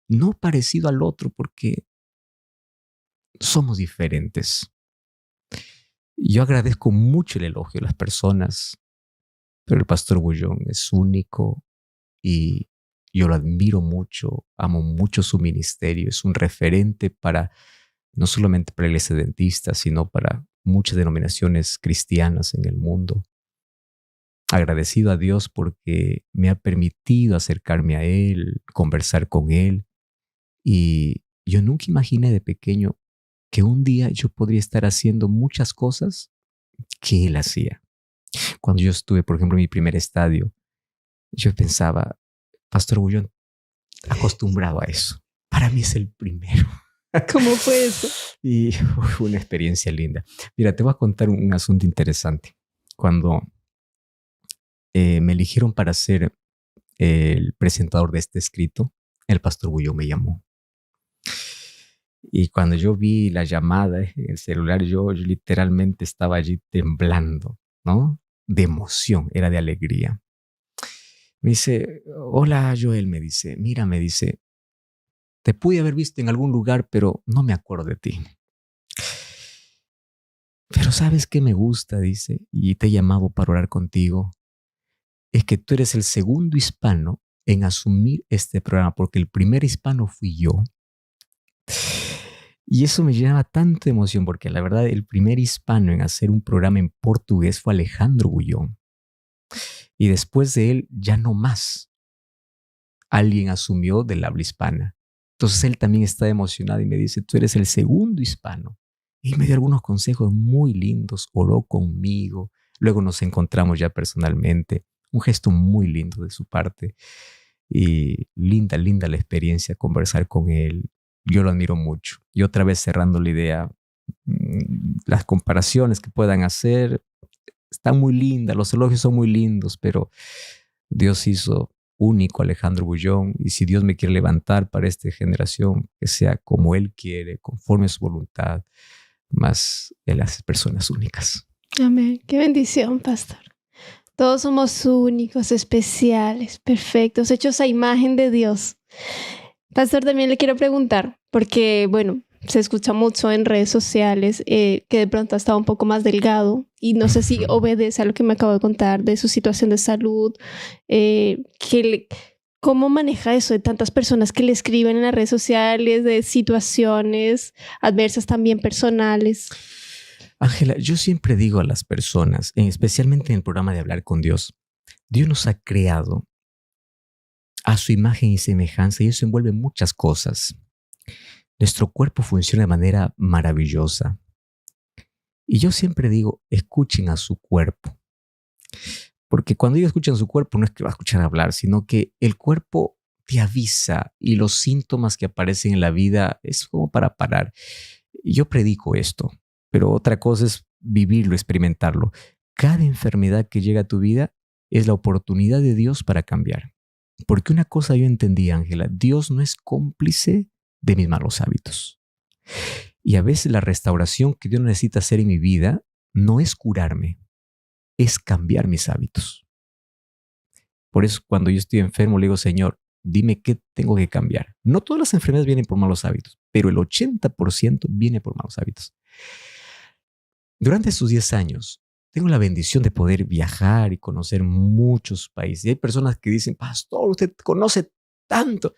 no parecido al otro, porque somos diferentes. Yo agradezco mucho el elogio de las personas, pero el pastor Bullón es único y yo lo admiro mucho, amo mucho su ministerio, es un referente para, no solamente para la iglesia adventista, sino para muchas denominaciones cristianas en el mundo. Agradecido a Dios porque me ha permitido acercarme a Él, conversar con Él. Y yo nunca imaginé de pequeño que un día yo podría estar haciendo muchas cosas que Él hacía. Cuando yo estuve, por ejemplo, en mi primer estadio, yo pensaba, Pastor Bullón, acostumbrado a eso. Para mí es el primero. ¿Cómo fue eso? Y fue una experiencia linda. Mira, te voy a contar un asunto interesante. Cuando me eligieron para ser el presentador de este escrito, el pastor Bullón me llamó. Y cuando yo vi la llamada en el celular, yo literalmente estaba allí temblando, ¿no? De emoción, era de alegría. Me dice, hola Joel, me dice, mira, me dice, te pude haber visto en algún lugar, pero no me acuerdo de ti. Pero ¿sabes qué me gusta? Dice, y te he llamado para orar contigo. Es que tú eres el segundo hispano en asumir este programa, porque el primer hispano fui yo. Y eso me llenaba tanta emoción, porque la verdad el primer hispano en hacer un programa en portugués fue Alejandro Bullón. Y después de él, ya no más. Alguien asumió del habla hispana. Entonces él también está emocionado y me dice, tú eres el segundo hispano. Y me dio algunos consejos muy lindos, oró conmigo. Luego nos encontramos ya personalmente. Un gesto muy lindo de su parte. Y linda la experiencia conversar con él. Yo lo admiro mucho. Y otra vez cerrando la idea, las comparaciones que puedan hacer están muy lindas, los elogios son muy lindos, pero Dios hizo único a Alejandro Bullón, y si Dios me quiere levantar para esta generación, que sea como Él quiere, conforme a su voluntad, más Él hace personas únicas. Amén. Qué bendición, pastor. Todos somos únicos, especiales, perfectos, hechos a imagen de Dios. Pastor, también le quiero preguntar, porque, bueno, se escucha mucho en redes sociales que de pronto ha estado un poco más delgado y no sé si obedece a lo que me acabo de contar de su situación de salud. ¿Cómo maneja eso de tantas personas que le escriben en las redes sociales, de situaciones adversas también personales? Ángela, yo siempre digo a las personas, especialmente en el programa de Hablar con Dios, Dios nos ha creado a su imagen y semejanza y eso envuelve muchas cosas. Nuestro cuerpo funciona de manera maravillosa. Y yo siempre digo, escuchen a su cuerpo. Porque cuando ellos escuchan su cuerpo, no es que va a escuchar hablar, sino que el cuerpo te avisa y los síntomas que aparecen en la vida es como para parar. Yo predico esto, pero otra cosa es vivirlo, experimentarlo. Cada enfermedad que llega a tu vida es la oportunidad de Dios para cambiar. Porque una cosa yo entendí, Ángela, Dios no es cómplice de mis malos hábitos. Y a veces la restauración que Dios necesita hacer en mi vida no es curarme, es cambiar mis hábitos. Por eso cuando yo estoy enfermo le digo, Señor, dime qué tengo que cambiar. No todas las enfermedades vienen por malos hábitos, pero el 80% viene por malos hábitos. Durante estos 10 años, tengo la bendición de poder viajar y conocer muchos países. Y hay personas que dicen, pastor, usted conoce tanto.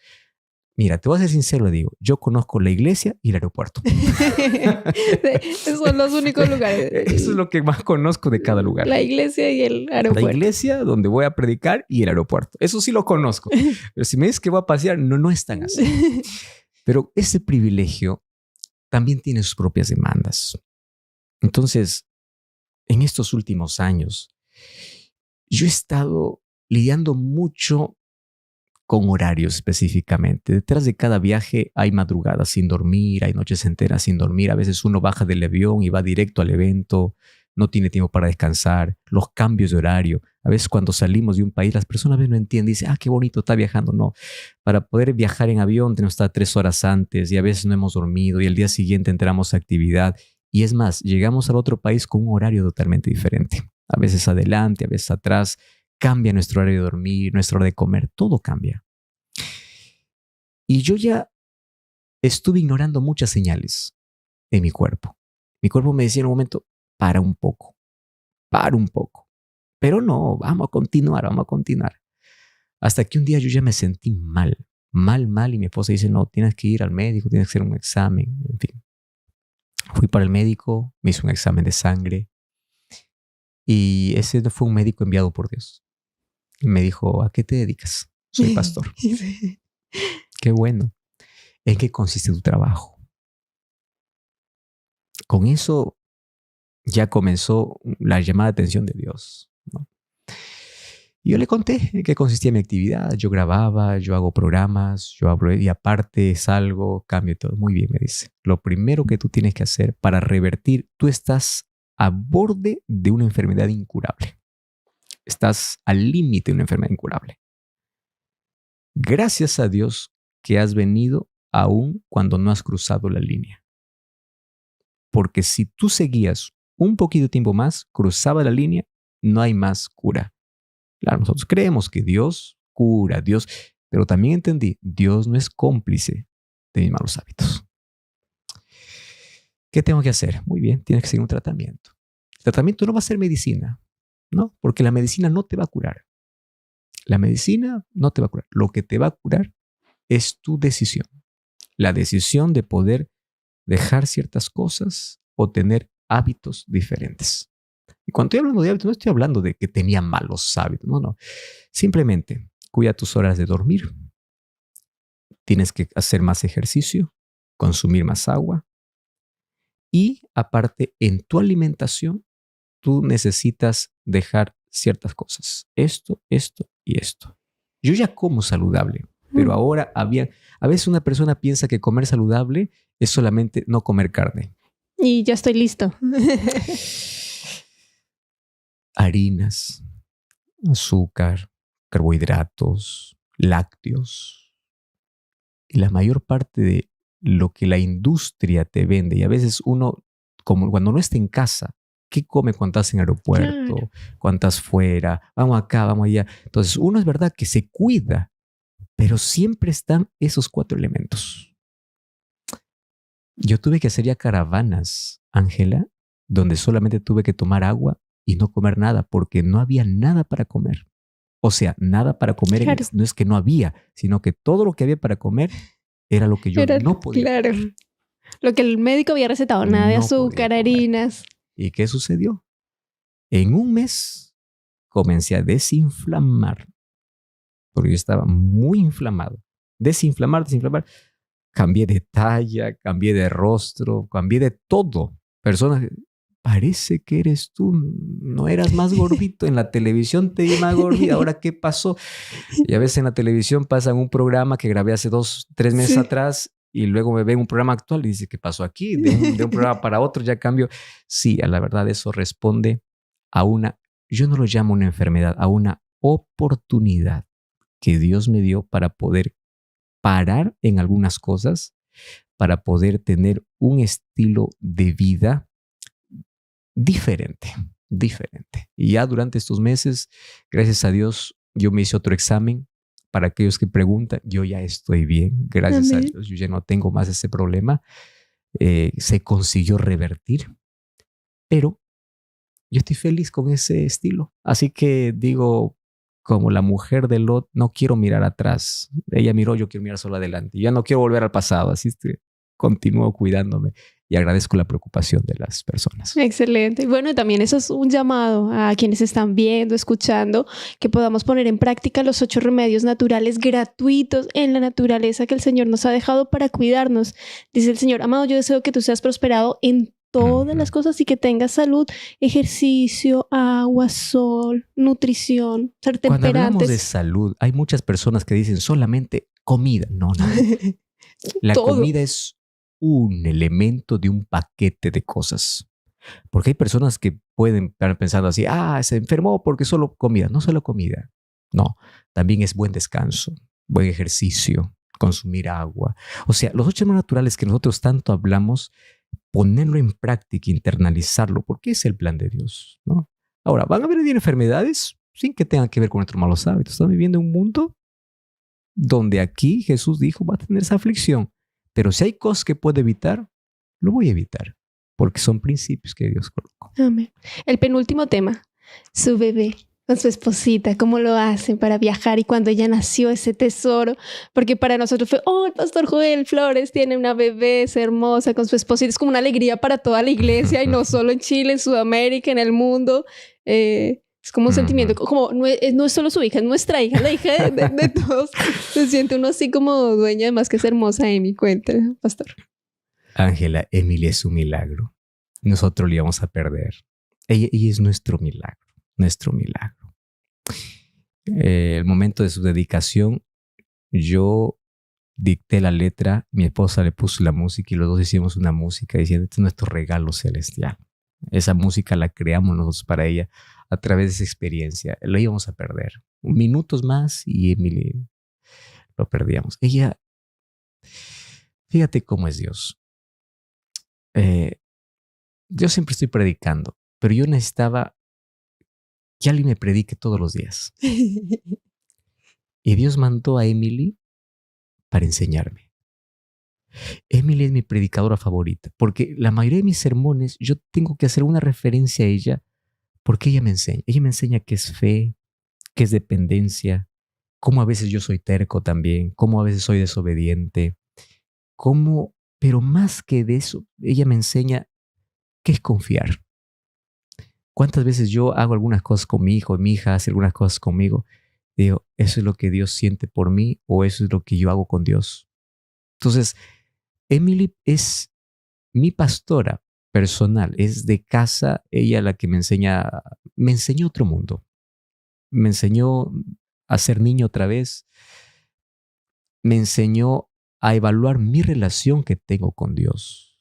Mira, te voy a ser sincero, le digo, yo conozco la iglesia y el aeropuerto. Son los únicos lugares. Eso es lo que más conozco de cada lugar. La iglesia y el aeropuerto. La iglesia donde voy a predicar y el aeropuerto. Eso sí lo conozco. Pero si me dices que voy a pasear, no es tan así. Pero ese privilegio también tiene sus propias demandas. Entonces, en estos últimos años, yo he estado lidiando mucho con horarios específicamente. Detrás de cada viaje hay madrugadas sin dormir, hay noches enteras sin dormir. A veces uno baja del avión y va directo al evento, no tiene tiempo para descansar, los cambios de horario. A veces cuando salimos de un país, las personas a veces no entienden, dicen, qué bonito está viajando. No, para poder viajar en avión tenemos que estar 3 horas antes y a veces no hemos dormido y el día siguiente entramos a actividad. Y es más, llegamos al otro país con un horario totalmente diferente. A veces adelante, a veces atrás. Cambia nuestro horario de dormir, nuestra hora de comer, todo cambia. Y yo ya estuve ignorando muchas señales en mi cuerpo. Mi cuerpo me decía en un momento, para un poco. Pero no, vamos a continuar. Hasta que un día yo ya me sentí mal, y mi esposa dice, no, tienes que ir al médico, tienes que hacer un examen, en fin. Fui para el médico, me hizo un examen de sangre y ese fue un médico enviado por Dios. Y me dijo, ¿a qué te dedicas? Soy pastor. Sí. Qué bueno. ¿En qué consiste tu trabajo? Con eso ya comenzó la llamada de atención de Dios, ¿no? Y yo le conté en qué consistía mi actividad. Yo grababa, yo hago programas, yo hablo y aparte salgo, cambio todo. Muy bien, me dice. Lo primero que tú tienes que hacer para revertir, tú estás a borde de una enfermedad incurable. Estás al límite de una enfermedad incurable. Gracias a Dios que has venido aún cuando no has cruzado la línea. Porque si tú seguías un poquito de tiempo más, cruzaba la línea, no hay más cura. Claro, nosotros creemos que Dios cura, pero también entendí, Dios no es cómplice de mis malos hábitos. ¿Qué tengo que hacer? Muy bien, tienes que seguir un tratamiento. El tratamiento no va a ser medicina, ¿no? Porque la medicina no te va a curar. La medicina no te va a curar. Lo que te va a curar es tu decisión. La decisión de poder dejar ciertas cosas o tener hábitos diferentes. Y cuando estoy hablando de hábitos, no estoy hablando de que tenía malos hábitos. No. Simplemente cuida tus horas de dormir. Tienes que hacer más ejercicio, consumir más agua. Y aparte, en tu alimentación, tú necesitas dejar ciertas cosas. Esto y esto. Yo ya como saludable, pero ahora a veces una persona piensa que comer saludable es solamente no comer carne. Y ya estoy listo. Harinas, azúcar, carbohidratos, lácteos. Y la mayor parte de lo que la industria te vende, y a veces uno, como cuando no está en casa, ¿qué come cuando estás en el aeropuerto? Claro. Cuando estás fuera, vamos acá, vamos allá. Entonces, uno es verdad que se cuida, pero siempre están esos 4 elementos. Yo tuve que hacer ya caravanas, Ángela, donde solamente tuve que tomar agua y no comer nada, porque no había nada para comer. O sea, nada para comer, claro. No es que no había, sino que todo lo que había para comer era lo que yo no podía comer. Lo que el médico había recetado, nada de azúcar, harinas. ¿Y qué sucedió? En un mes comencé a desinflamar, porque yo estaba muy inflamado. Desinflamar. Cambié de talla, cambié de rostro, cambié de todo. Personas, parece que eres tú, no eras más gordito. En la televisión te vi más gordito, ¿ahora qué pasó? Y a veces en la televisión pasan un programa que grabé hace 2-3 meses atrás y luego me ven un programa actual y dice, ¿qué pasó aquí? De un programa para otro ya cambio. Sí, a la verdad eso responde a yo no lo llamo una enfermedad, a una oportunidad que Dios me dio para poder parar en algunas cosas, para poder tener un estilo de vida diferente. Y ya durante estos meses, gracias a Dios, yo me hice otro examen. Para aquellos que preguntan, yo ya estoy bien, gracias a Dios, yo ya no tengo más ese problema. Se consiguió revertir, pero yo estoy feliz con ese estilo. Así que digo, como la mujer de Lot, no quiero mirar atrás. Ella miró, yo quiero mirar solo adelante. Ya no quiero volver al pasado, así que continúo cuidándome y agradezco la preocupación de las personas. Excelente. Bueno, también eso es un llamado a quienes están viendo, escuchando, que podamos poner en práctica los 8 remedios naturales gratuitos en la naturaleza que el Señor nos ha dejado para cuidarnos. Dice el Señor, amado, yo deseo que tú seas prosperado en todas las cosas y que tengas salud, ejercicio, agua, sol, nutrición, ser Cuando hablamos de temperantes. salud, hay muchas personas que dicen solamente comida. No, no. La Todo. comida es un elemento de un paquete de cosas. Porque hay personas que pueden estar pensando así, se enfermó porque solo comida. No solo comida. No, también es buen descanso, buen ejercicio, consumir agua. O sea, los 8 elementos naturales que nosotros tanto hablamos, ponerlo en práctica, internalizarlo, porque es el plan de Dios, ¿no? Ahora, ¿van a venir enfermedades? Sin que tengan que ver con nuestros malos hábitos. Estamos viviendo en un mundo donde aquí Jesús dijo, va a tener esa aflicción. Pero si hay cosas que puede evitar, lo voy a evitar, porque son principios que Dios colocó. Amén. El penúltimo tema, su bebé con su esposita, cómo lo hacen para viajar y cuando ella nació ese tesoro, porque para nosotros fue, el pastor Joel Flores tiene una bebé, es hermosa con su esposita, es como una alegría para toda la iglesia y no solo en Chile, en Sudamérica, en el mundo. Es como un sentimiento, como no es solo su hija, es nuestra hija, la hija de todos. Se siente uno así como dueña, además que es hermosa. Amy, cuenta, pastor. Ángela, Emily es un milagro. Nosotros le íbamos a perder. Ella es nuestro milagro, nuestro milagro. El momento de su dedicación, yo dicté la letra, mi esposa le puso la música y los dos hicimos una música diciendo, este es nuestro regalo celestial. Esa música la creamos nosotros para ella a través de esa experiencia. Lo íbamos a perder. Minutos más y Emily lo perdíamos. Ella, fíjate cómo es Dios. Yo siempre estoy predicando, pero yo necesitaba que alguien me predique todos los días. Y Dios mandó a Emily para enseñarme. Emily es mi predicadora favorita, porque la mayoría de mis sermones yo tengo que hacer una referencia a ella, porque ella me enseña. Ella me enseña qué es fe, qué es dependencia, cómo a veces yo soy terco también, cómo a veces soy desobediente, pero más que de eso, ella me enseña qué es confiar. ¿Cuántas veces yo hago algunas cosas con mi hijo, mi hija hace algunas cosas conmigo? Digo, ¿eso es lo que Dios siente por mí o eso es lo que yo hago con Dios? Entonces, Emily es mi pastora personal, es de casa, ella la que me enseñó otro mundo. Me enseñó a ser niño otra vez, me enseñó a evaluar mi relación que tengo con Dios,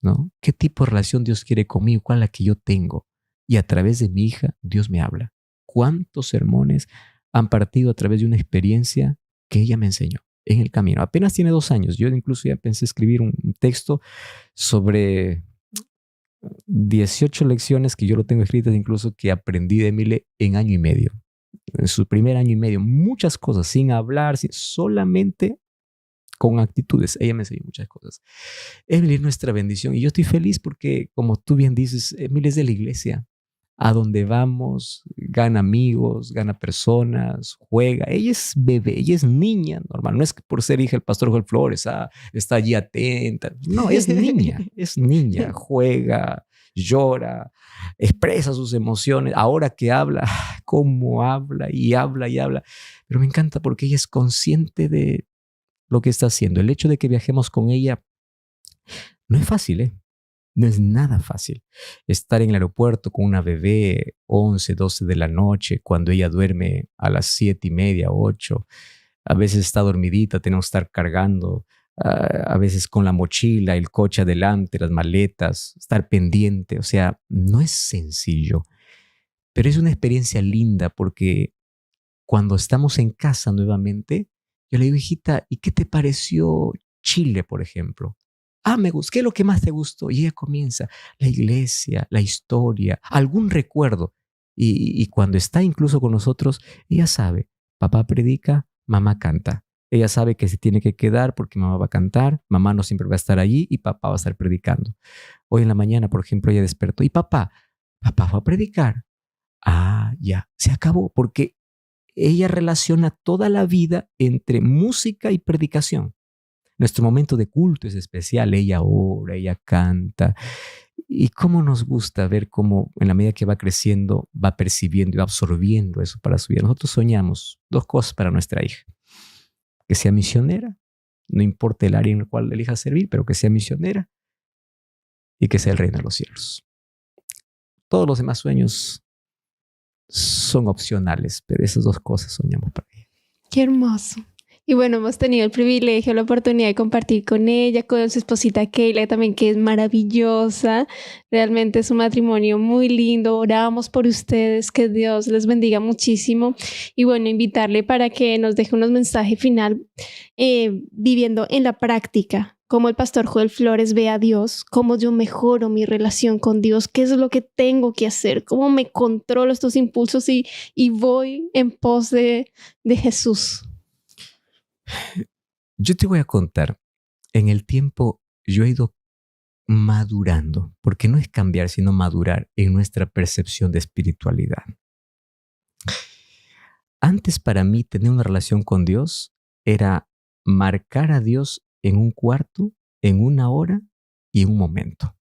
¿no? ¿Qué tipo de relación Dios quiere conmigo? ¿Cuál es la que yo tengo? Y a través de mi hija, Dios me habla. ¿Cuántos sermones han partido a través de una experiencia que ella me enseñó en el camino? Apenas tiene 2 años. Yo incluso ya pensé escribir un texto sobre 18 lecciones que yo lo tengo escritas incluso que aprendí de Emily en año y medio. En su primer año y medio, muchas cosas, sin hablar, solamente con actitudes. Ella me enseñó muchas cosas. Emily es nuestra bendición y yo estoy feliz porque, como tú bien dices, Emily es de la iglesia. A donde vamos, gana amigos, gana personas, juega. Ella es bebé, ella es niña, normal. No es que por ser hija del pastor Joel Flores, está allí atenta. No, es niña, juega, llora, expresa sus emociones. Ahora que habla, cómo habla y habla y habla. Pero me encanta porque ella es consciente de lo que está haciendo. El hecho de que viajemos con ella no es fácil, ¿eh? No es nada fácil estar en el aeropuerto con una bebé 11, 12 de la noche, cuando ella duerme a las 7:30, 8. A veces está dormidita, tenemos que estar cargando, a veces con la mochila, el coche adelante, las maletas, estar pendiente. O sea, no es sencillo, pero es una experiencia linda porque cuando estamos en casa nuevamente, yo le digo, hijita, ¿y qué te pareció Chile, por ejemplo? Me gustó. ¿Qué es lo que más te gustó? Y ella comienza, la iglesia, la historia, algún recuerdo. Y cuando está incluso con nosotros, ella sabe, papá predica, mamá canta. Ella sabe que se tiene que quedar porque mamá va a cantar, mamá no siempre va a estar allí y papá va a estar predicando. Hoy en la mañana, por ejemplo, ella despertó y papá va a predicar. Ya, se acabó porque ella relaciona toda la vida entre música y predicación. Nuestro momento de culto es especial. Ella ora, ella canta. Y cómo nos gusta ver cómo en la medida que va creciendo, va percibiendo y va absorbiendo eso para su vida. Nosotros soñamos 2 cosas para nuestra hija. Que sea misionera, no importa el área en el cual elija servir, pero que sea misionera. y que sea el reino de los cielos. Todos los demás sueños son opcionales, pero esas dos cosas soñamos para ella. Qué hermoso. Y bueno, hemos tenido el privilegio, la oportunidad de compartir con ella, con su esposita Keila también, que es maravillosa. Realmente es un matrimonio muy lindo. Oramos por ustedes, que Dios les bendiga muchísimo. Y bueno, invitarle para que nos deje unos mensajes final viviendo en la práctica. Cómo el pastor Joel Flores ve a Dios, cómo yo mejoro mi relación con Dios, qué es lo que tengo que hacer, cómo me controlo estos impulsos y voy en pos de Jesús. Yo te voy a contar, en el tiempo yo he ido madurando, porque no es cambiar, sino madurar en nuestra percepción de espiritualidad. Antes para mí tener una relación con Dios era marcar a Dios en un cuarto, en una hora y en un momento.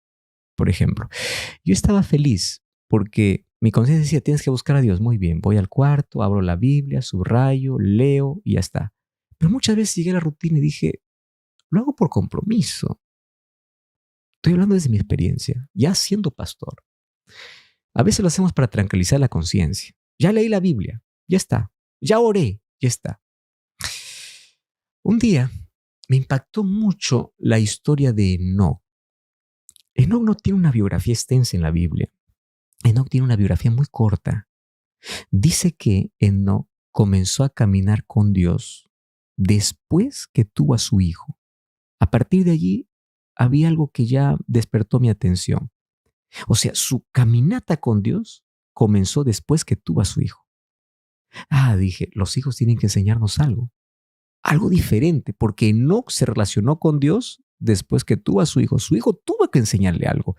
Por ejemplo, yo estaba feliz porque mi conciencia decía, tienes que buscar a Dios. Muy bien, voy al cuarto, abro la Biblia, subrayo, leo y ya está. Pero muchas veces llegué a la rutina y dije, lo hago por compromiso. Estoy hablando desde mi experiencia, ya siendo pastor. A veces lo hacemos para tranquilizar la conciencia. Ya leí la Biblia, ya está. Ya oré, ya está. Un día me impactó mucho la historia de Enoc. Enoc no tiene una biografía extensa en la Biblia. Enoc tiene una biografía muy corta. Dice que Enoc comenzó a caminar con Dios después que tuvo a su hijo. A partir de allí había algo que ya despertó mi atención. O sea, su caminata con Dios comenzó después que tuvo a su hijo. Dije, los hijos tienen que enseñarnos algo diferente, porque Enoc se relacionó con Dios después que tuvo a su hijo. Su hijo tuvo que enseñarle algo.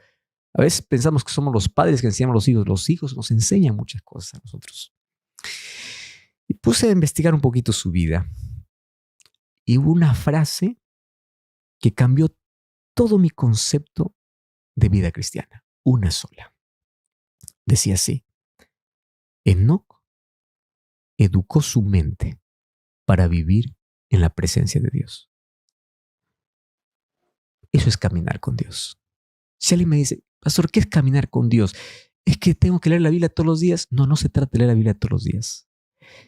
A veces pensamos que somos los padres que enseñamos a los hijos. Los hijos nos enseñan muchas cosas a nosotros. Y puse a investigar un poquito su vida. Y hubo una frase que cambió todo mi concepto de vida cristiana. Una sola. Decía así: Enoc educó su mente para vivir en la presencia de Dios. Eso es caminar con Dios. Si alguien me dice, pastor, ¿qué es caminar con Dios? ¿Es que tengo que leer la Biblia todos los días? No, no se trata de leer la Biblia todos los días.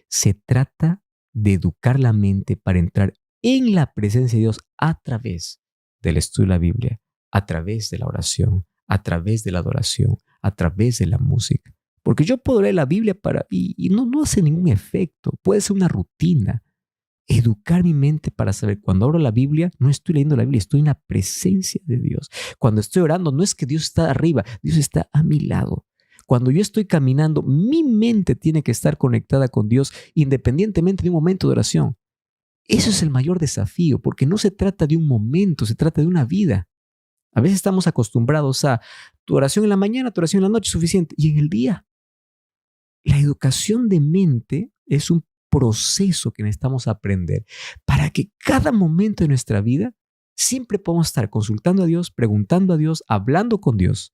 Se trata de educar la mente para entrar en la presencia de Dios a través del estudio de la Biblia, a través de la oración, a través de la adoración, a través de la música. Porque yo puedo leer la Biblia y no hace ningún efecto. Puede ser una rutina. Educar mi mente para saber, cuando abro la Biblia, no estoy leyendo la Biblia, estoy en la presencia de Dios. Cuando estoy orando, no es que Dios está arriba, Dios está a mi lado. Cuando yo estoy caminando, mi mente tiene que estar conectada con Dios independientemente de un momento de oración. Eso es el mayor desafío, porque no se trata de un momento, se trata de una vida. A veces estamos acostumbrados a tu oración en la mañana, tu oración en la noche es suficiente, y en el día. La educación de mente es un proceso que necesitamos aprender para que cada momento de nuestra vida siempre podamos estar consultando a Dios, preguntando a Dios, hablando con Dios.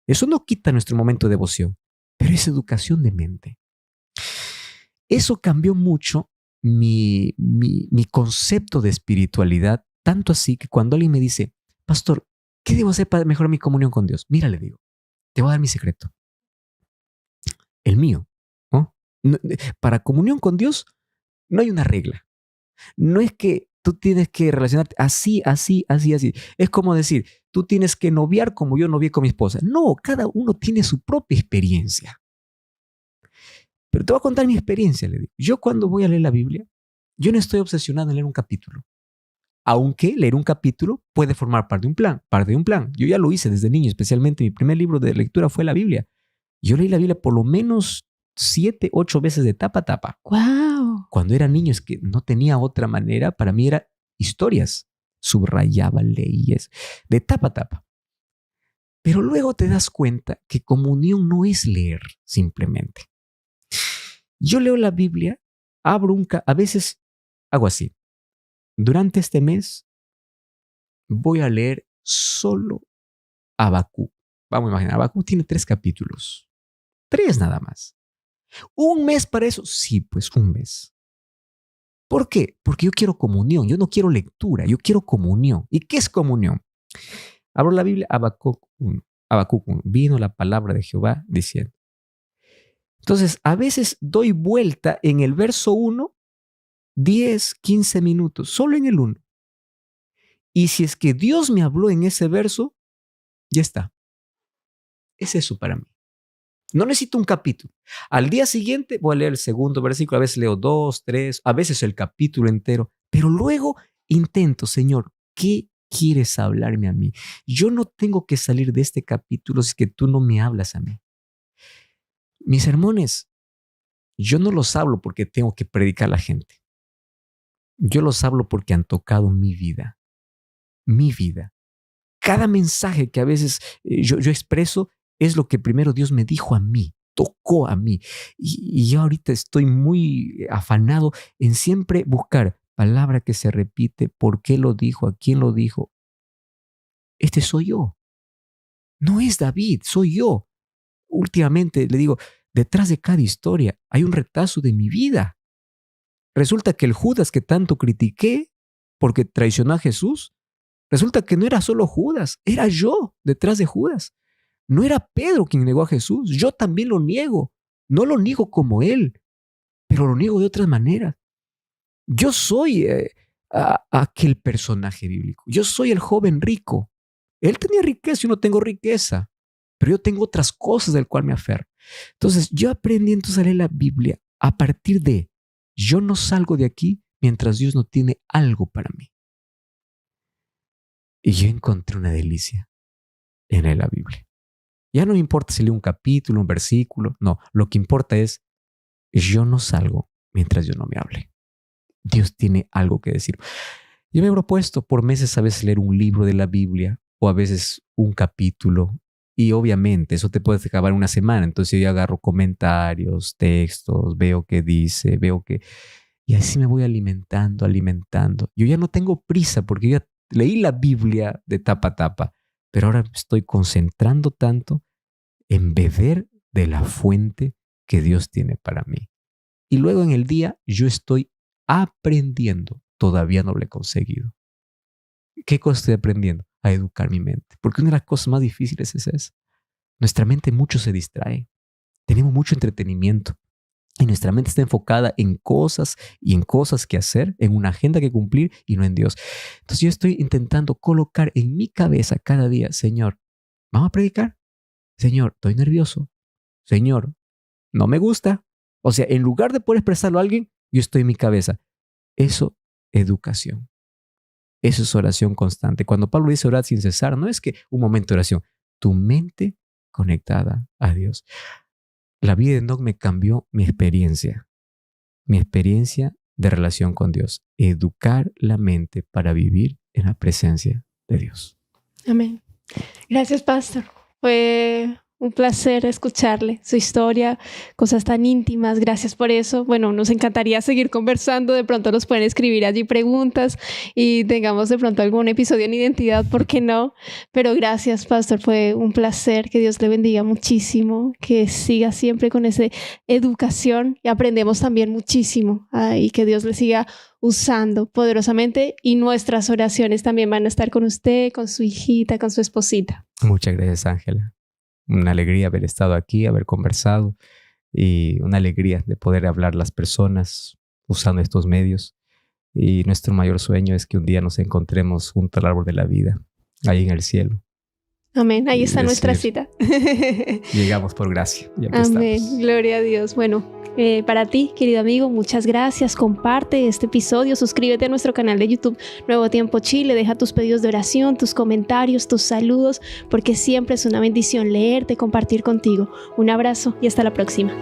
Eso no quita nuestro momento de devoción, pero es educación de mente. Eso cambió mucho mi concepto de espiritualidad, tanto así que cuando alguien me dice, pastor, ¿qué debo hacer para mejorar mi comunión con Dios? Mira, le digo, te voy a dar mi secreto. El mío. Para comunión con Dios no hay una regla. No es que tú tienes que relacionarte así. Es como decir, tú tienes que noviar como yo novié con mi esposa. No, cada uno tiene su propia experiencia. Pero te voy a contar mi experiencia, le digo. Yo cuando voy a leer la Biblia, yo no estoy obsesionado en leer un capítulo. Aunque leer un capítulo puede formar parte de un plan. Yo ya lo hice desde niño, especialmente mi primer libro de lectura fue la Biblia. Yo leí la Biblia por lo menos 7, 8 veces de tapa a tapa. ¡Wow! Cuando era niño es que no tenía otra manera, para mí era historias. Subrayaba, leía, de tapa a tapa. Pero luego te das cuenta que comunión no es leer simplemente. Yo leo la Biblia, a veces hago así. Durante este mes voy a leer solo Habacuc. Vamos a imaginar, Habacuc tiene 3 capítulos. 3 nada más. ¿Un mes para eso? Sí, pues un mes. ¿Por qué? Porque yo quiero comunión, yo no quiero lectura, yo quiero comunión. ¿Y qué es comunión? Abro la Biblia, Habacuc 1. Habacuc 1. Vino la palabra de Jehová diciendo. Entonces, a veces doy vuelta en el verso 1, 10, 15 minutos, solo en el 1. Y si es que Dios me habló en ese verso, ya está. Es eso para mí. No necesito un capítulo. Al día siguiente voy a leer el segundo versículo, a veces leo 2, 3, a veces el capítulo entero, pero luego intento, Señor, ¿qué quieres hablarme a mí? Yo no tengo que salir de este capítulo si es que tú no me hablas a mí. Mis sermones, yo no los hablo porque tengo que predicar a la gente. Yo los hablo porque han tocado mi vida. Mi vida. Cada mensaje que a veces yo expreso es lo que primero Dios me dijo a mí, tocó a mí. Y yo ahorita estoy muy afanado en siempre buscar palabra que se repite, por qué lo dijo, a quién lo dijo. Este soy yo. No es David, soy yo. Últimamente le digo, detrás de cada historia hay un retazo de mi vida. Resulta que el Judas que tanto critiqué porque traicionó a Jesús, resulta que no era solo Judas, era yo detrás de Judas. No era Pedro quien negó a Jesús, yo también lo niego. No lo niego como él, pero lo niego de otras maneras. Yo soy aquel personaje bíblico. Yo soy el joven rico. Él tenía riqueza, yo no tengo riqueza, pero yo tengo otras cosas del cual me aferro. Entonces, yo aprendí entonces a leer la Biblia a partir de, yo no salgo de aquí mientras Dios no tiene algo para mí. Y yo encontré una delicia en leer la Biblia. Ya no me importa si leo un capítulo, un versículo, no, lo que importa es, yo no salgo mientras Dios no me hable. Dios tiene algo que decir. Yo me he propuesto por meses a veces leer un libro de la Biblia o a veces un capítulo y obviamente eso te puede acabar una semana. Entonces yo agarro comentarios, textos, veo qué dice, veo que... Y así me voy alimentando. Yo ya no tengo prisa porque ya leí la Biblia de tapa a tapa, pero ahora me estoy concentrando tanto en beber de la fuente que Dios tiene para mí. Y luego en el día yo estoy aprendiendo. Todavía no lo he conseguido. ¿Qué cosa estoy aprendiendo? A educar mi mente. Porque una de las cosas más difíciles es esa. Nuestra mente mucho se distrae. Tenemos mucho entretenimiento. Y nuestra mente está enfocada en cosas y en cosas que hacer, en una agenda que cumplir y no en Dios. Entonces yo estoy intentando colocar en mi cabeza cada día, Señor, ¿vamos a predicar? Señor, estoy nervioso. Señor, no me gusta. O sea, en lugar de poder expresarlo a alguien, yo estoy en mi cabeza. Eso, educación. Eso es oración constante. Cuando Pablo dice orar sin cesar, no es que un momento de oración, tu mente conectada a Dios. La vida de Enoc me cambió mi experiencia de relación con Dios. Educar la mente para vivir en la presencia de Dios. Amén. Gracias, pastor. Fue un placer escucharle, su historia, cosas tan íntimas. Gracias por eso. Bueno, nos encantaría seguir conversando. De pronto nos pueden escribir allí preguntas y tengamos de pronto algún episodio en identidad, ¿por qué no? Pero gracias, pastor. Fue un placer. Que Dios le bendiga muchísimo. Que siga siempre con esa educación y aprendemos también muchísimo. Y que Dios le siga usando poderosamente y nuestras oraciones también van a estar con usted, con su hijita, con su esposita. Muchas gracias, Ángela. Una alegría haber estado aquí, haber conversado y una alegría de poder hablar a las personas usando estos medios. Y nuestro mayor sueño es que un día nos encontremos junto al árbol de la vida, ahí en el cielo. Amén. Ahí está nuestra cita. Llegamos por gracia. Amén. Estamos. Gloria a Dios. Bueno, para ti, querido amigo, muchas gracias. Comparte este episodio. Suscríbete a nuestro canal de YouTube Nuevo Tiempo Chile. Deja tus pedidos de oración, tus comentarios, tus saludos, porque siempre es una bendición leerte, compartir contigo. Un abrazo y hasta la próxima.